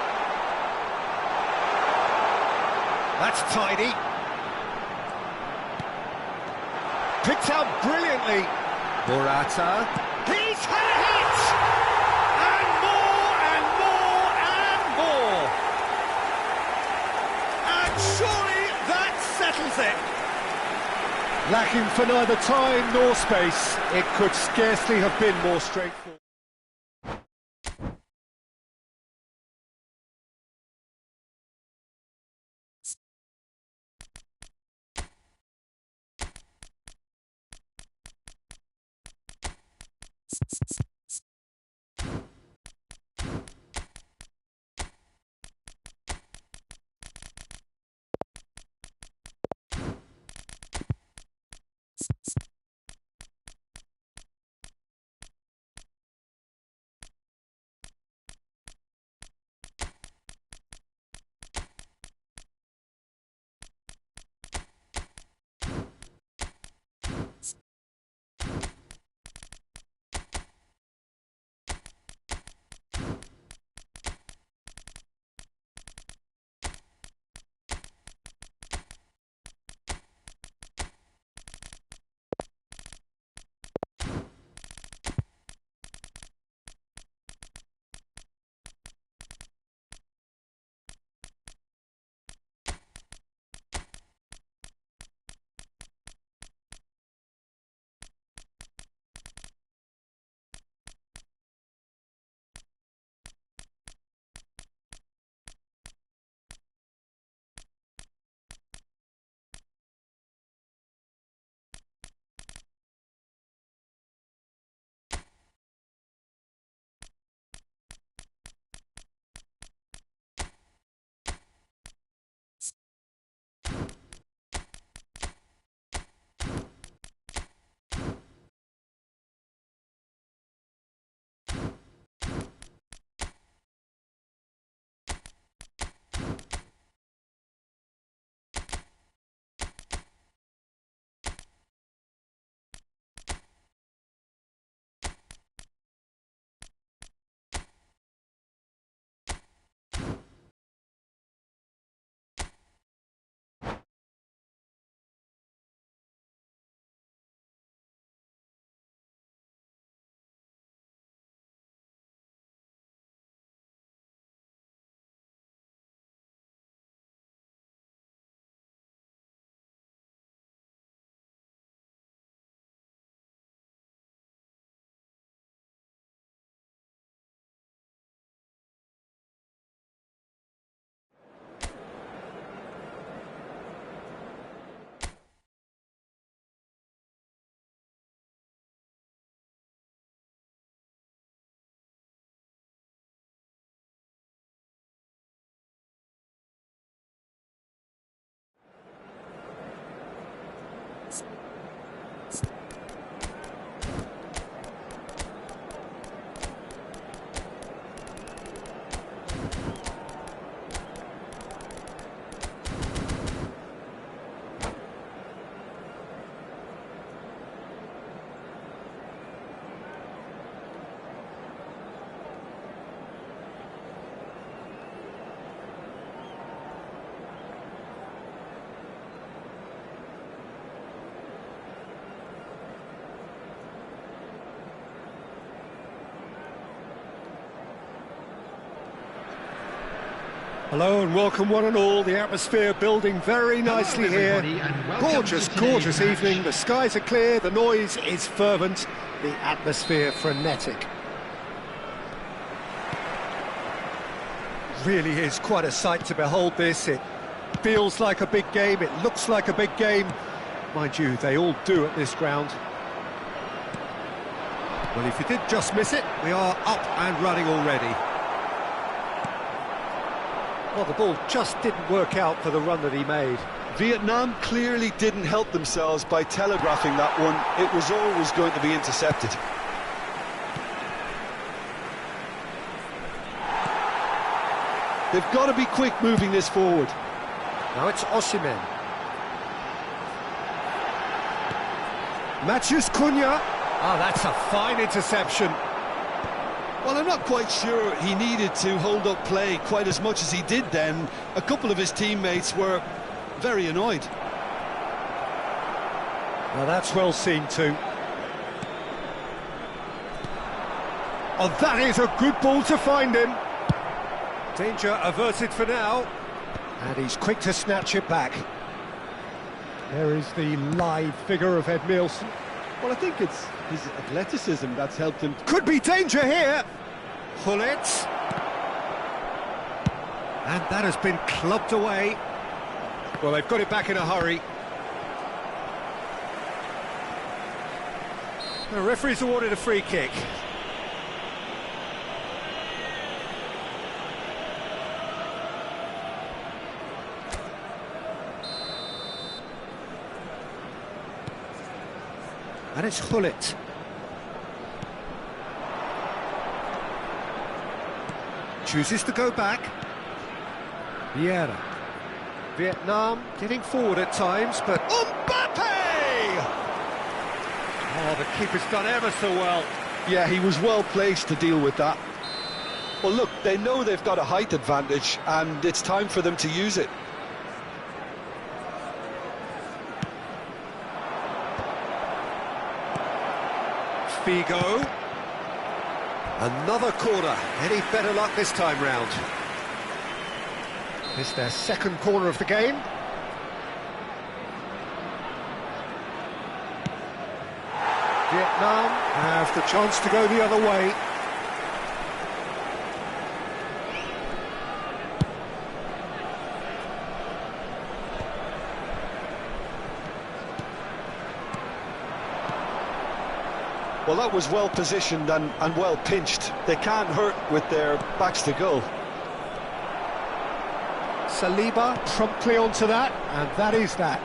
That's tidy. Picked out brilliantly. Morata. He's had a hit! And more, and more, and more! And surely that settles it. Lacking for neither time nor space, it could scarcely have been more straightforward. Hello and welcome one and all, the atmosphere building very nicely here. Gorgeous, gorgeous evening, the skies are clear, the noise is fervent, the atmosphere frenetic. Really is quite a sight to behold this, it feels like a big game, it looks like a big game. Mind you, they all do at this ground. Well, if you did just miss it, we are up and running already. Well, the ball just didn't work out for the run that he made. Vietnam clearly didn't help themselves by telegraphing that one. It was always going to be intercepted. They've got to be quick moving this forward. Now it's Osimhen. Matthews Cunha. Ah, that's a fine interception. Well, I'm not quite sure he needed to hold up play quite as much as he did then. A couple of his teammates were very annoyed. Now that's well seen too. Oh, that is a good ball to find him. Danger averted for now. And he's quick to snatch it back. There is the live figure of Ed Nielsen. Well, I think it's his athleticism that's helped him. Could be danger here. Hullet. And that has been clubbed away. Well, they've got it back in a hurry. The referee's awarded a free kick. And it's Hullet. Chooses to go back. Vieira. Vietnam getting forward at times, but... Mbappe! Oh, the keeper's done ever so well. Yeah, he was well placed to deal with that. Well, look, they know they've got a height advantage, and it's time for them to use it. Figo. Another corner. Any better luck this time round? It's their second corner of the game. Vietnam have the chance to go the other way. Well, that was well positioned and well pinched. They can't hurt with their backs to goal. Saliba promptly onto that, and that is that.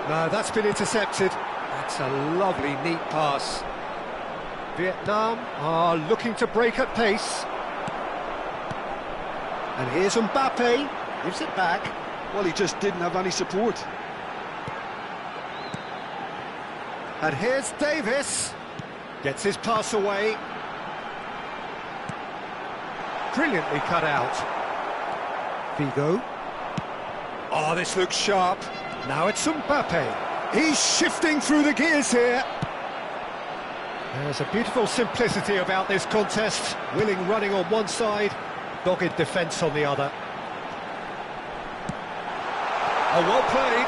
No, that's been intercepted. That's a lovely, neat pass. Vietnam are looking to break at pace. And here's Mbappe, gives it back. Well, he just didn't have any support. And here's Davis. Gets his pass away. Brilliantly cut out. Figo. Oh, this looks sharp. Now it's Mbappe. He's shifting through the gears here. There's a beautiful simplicity about this contest. Willing running on one side, dogged defence on the other. Oh, well played.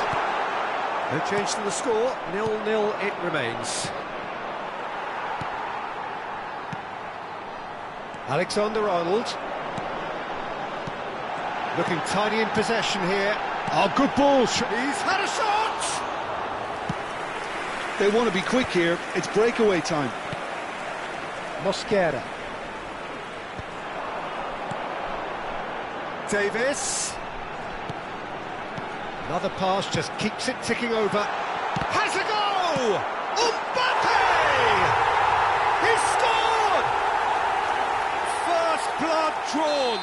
No change to the score, 0-0 it remains. Alexander-Arnold. Looking tidy in possession here. Oh, good ball. He's had a shot! They want to be quick here. It's breakaway time. Mosquera. Davis. Another pass just keeps it ticking over. Has a go! Mbappe! He scored! First blood drawn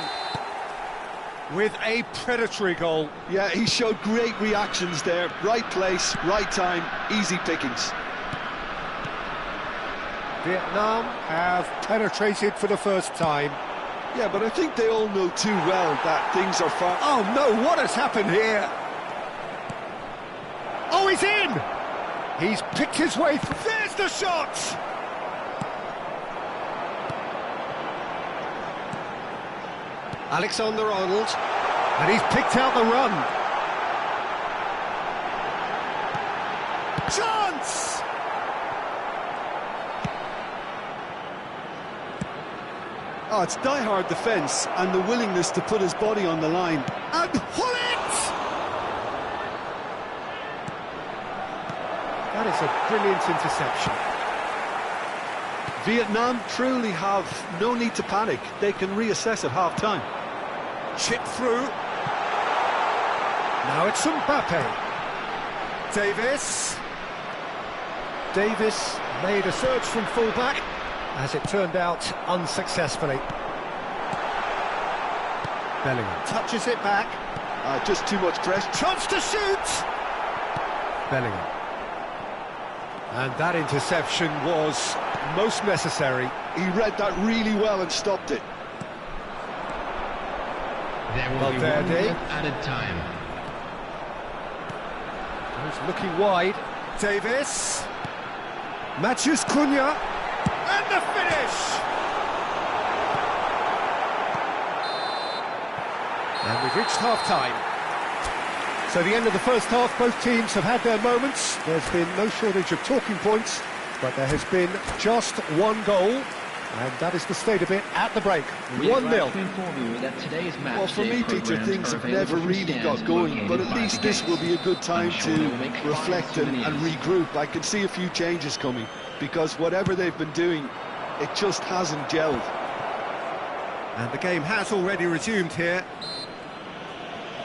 with a predatory goal. Yeah, he showed great reactions there. Right place, right time, easy pickings. Vietnam have penetrated for the first time. Yeah, but I think they all know too well that things are far... Oh no, what has happened here? Oh, he's in! He's picked his way through. There's the shot! Alexander-Arnold, and he's picked out the run. Chance! Oh, it's die-hard defence and the willingness to put his body on the line. And Hullet! That is a brilliant interception. Vietnam truly have no need to panic. They can reassess at half-time. Chip through. Now it's Mbappe. Davis. Davis made a surge from full-back, as it turned out unsuccessfully. Bellingham touches it back. Just too much pressure. Chance to shoot! Bellingham. And that interception was most necessary. He read that really well and stopped it. There will be 1 minute added time. He's looking wide. Davis. Matthews Cunha. And the finish! And we've reached half-time. So the end of the first half, both teams have had their moments. There's been no shortage of talking points, but there has been just one goal, and that is the state of it at the break. 1-0. Well, for me, Peter, things have never really got going, but at least this will be a good time to reflect and regroup. I can see a few changes coming, because whatever they've been doing, it just hasn't gelled. And the game has already resumed here.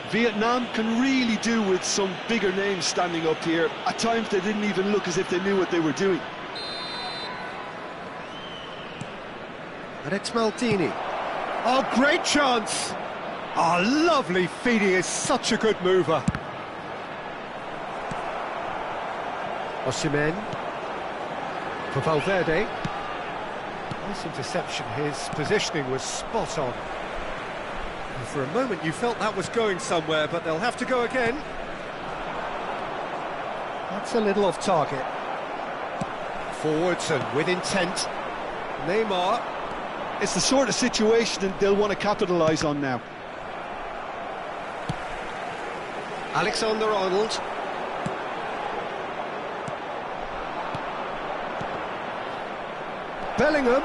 Vietnam can really do with some bigger names standing up here. At times they didn't even look as if they knew what they were doing. And it's Maldini. Oh, great chance! Oh, lovely feed. He is such a good mover. Osimhen. For Valverde. Nice interception. His positioning was spot on. And for a moment you felt that was going somewhere, but they'll have to go again. That's a little off target. Forwards and with intent. Neymar. It's the sort of situation that they'll want to capitalise on now. Alexander-Arnold. Bellingham.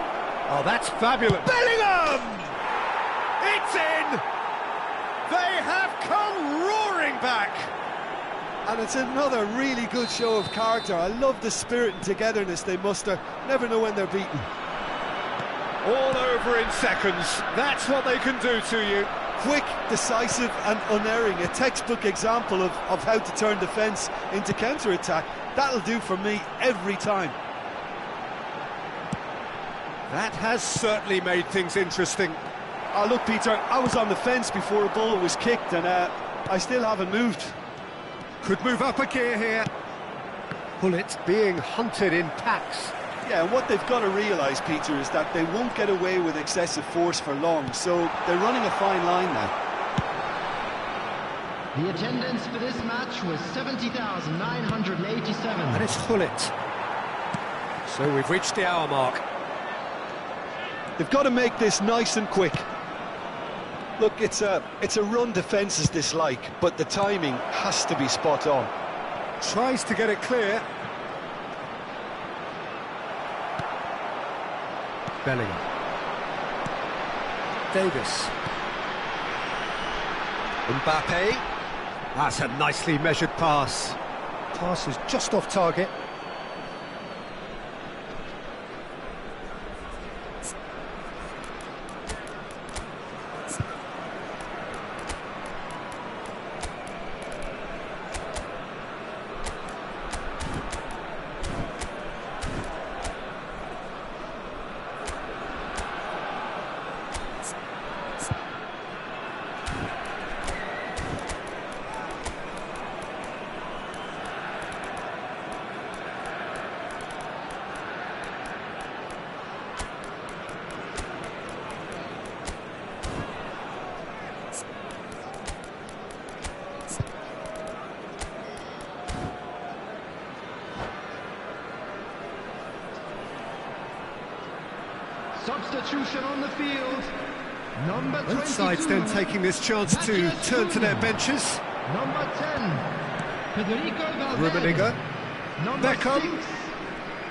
Oh, that's fabulous. Bellingham! It's in! They have come roaring back! And it's another really good show of character. I love the spirit and togetherness they muster. Never know when they're beaten. All over in seconds. That's what they can do to you. Quick, decisive and unerring. A textbook example of how to turn defence into counter-attack. That'll do for me every time. That has certainly made things interesting. Oh, look, Peter, I was on the fence before a ball was kicked, and I still haven't moved. Could move up a gear here. Pullet being hunted in packs. Yeah, and what they've got to realise, Peter, is that they won't get away with excessive force for long, so they're running a fine line now. The attendance for this match was 70,987. And it's Pullet. So we've reached the hour mark. They've got to make this nice and quick. Look, it's a run defences dislike, but the timing has to be spot on. Tries to get it clear. Bellingham. Davis. Mbappe. That's a nicely measured pass. Pass is just off target. Substitution on the field. Number 22. Both sides then taking this chance to turn to their benches. Number 10, Federico Valverde. Rummenigge. Number Beckham. 6,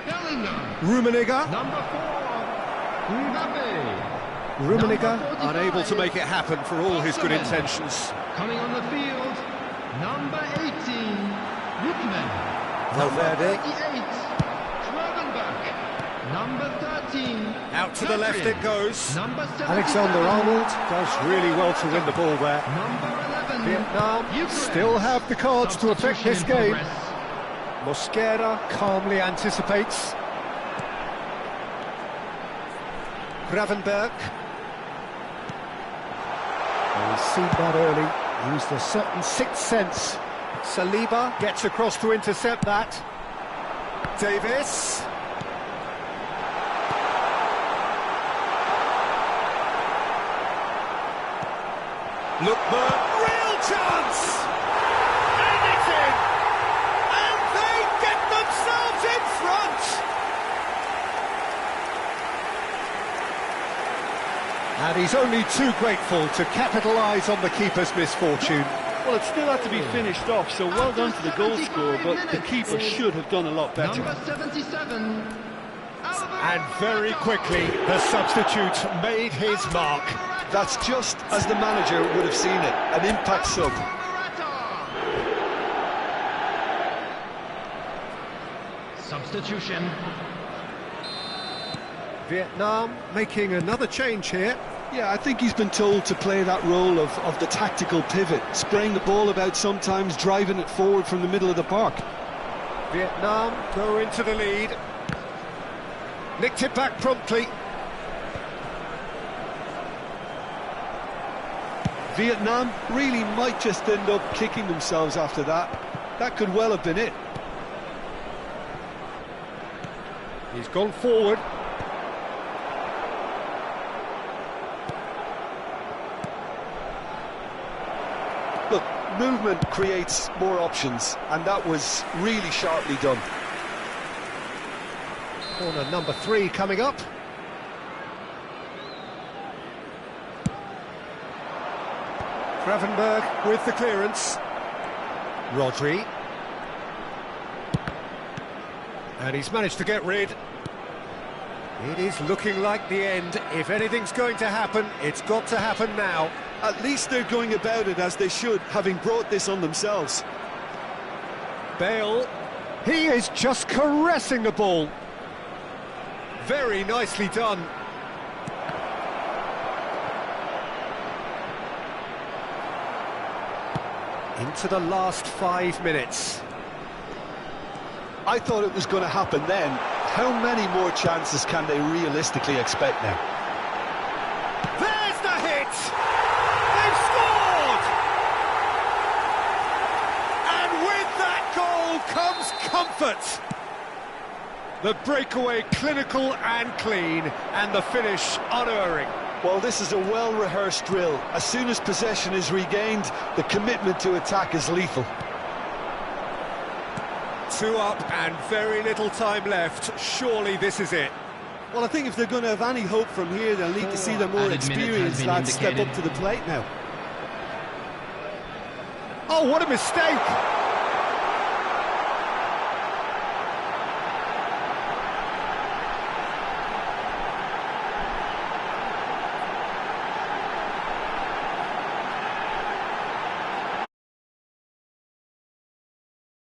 Bellingham. Rummenigge. Number 4, Mbappe. Rummenigge Number 45, unable to make it happen for all his good intentions. Coming on the field, number 18, Lookman. Valverde. Number 38, Schwerbenbach. Number 13. Out to the left it goes. Number 77. Alexander-Arnold does really well to win the ball there. Number 11. Vietnam Ukraine. still have the cards to affect this Substitution in game. progress. Mosquera calmly anticipates. Gravenberg. He's seen that early, used a certain sixth sense. Saliba gets across to intercept that. Davis. Lookman, real chance! And it's in! And they get themselves in front! And he's only too grateful to capitalise on the keeper's misfortune. Well, it still had to be finished off, so well done to the goal scorer, but the keeper should have done a lot better. Number 77. And very quickly, the substitute made his mark. That's just as the manager would have seen it, an impact sub. Substitution. Vietnam making another change here. Yeah, I think he's been told to play that role of the tactical pivot, spraying the ball about sometimes, driving it forward from the middle of the park. Vietnam go into the lead. Nicked it back promptly. Vietnam really might just end up kicking themselves after that. That could well have been it. He's gone forward. Look, movement creates more options, and that was really sharply done. Corner number 3 coming up. Gravenberg with the clearance. Rodri. And he's managed to get rid. It is looking like the end. If anything's going to happen, it's got to happen now. At least they're going about it as they should, having brought this on themselves. Bale. He is just caressing the ball. Very nicely done. Into the last 5 minutes. I thought it was going to happen then. How many more chances can they realistically expect now? There's the hit! They've scored! And with that goal comes comfort. The breakaway clinical and clean, and the finish unerring. Well, this is a well-rehearsed drill. As soon as possession is regained, the commitment to attack is lethal. 2 up and very little time left. Surely this is it. Well, I think if they're going to have any hope from here, they'll need to see the more Added minutes has experienced been lads step indicated. up to the plate now. Oh, what a mistake!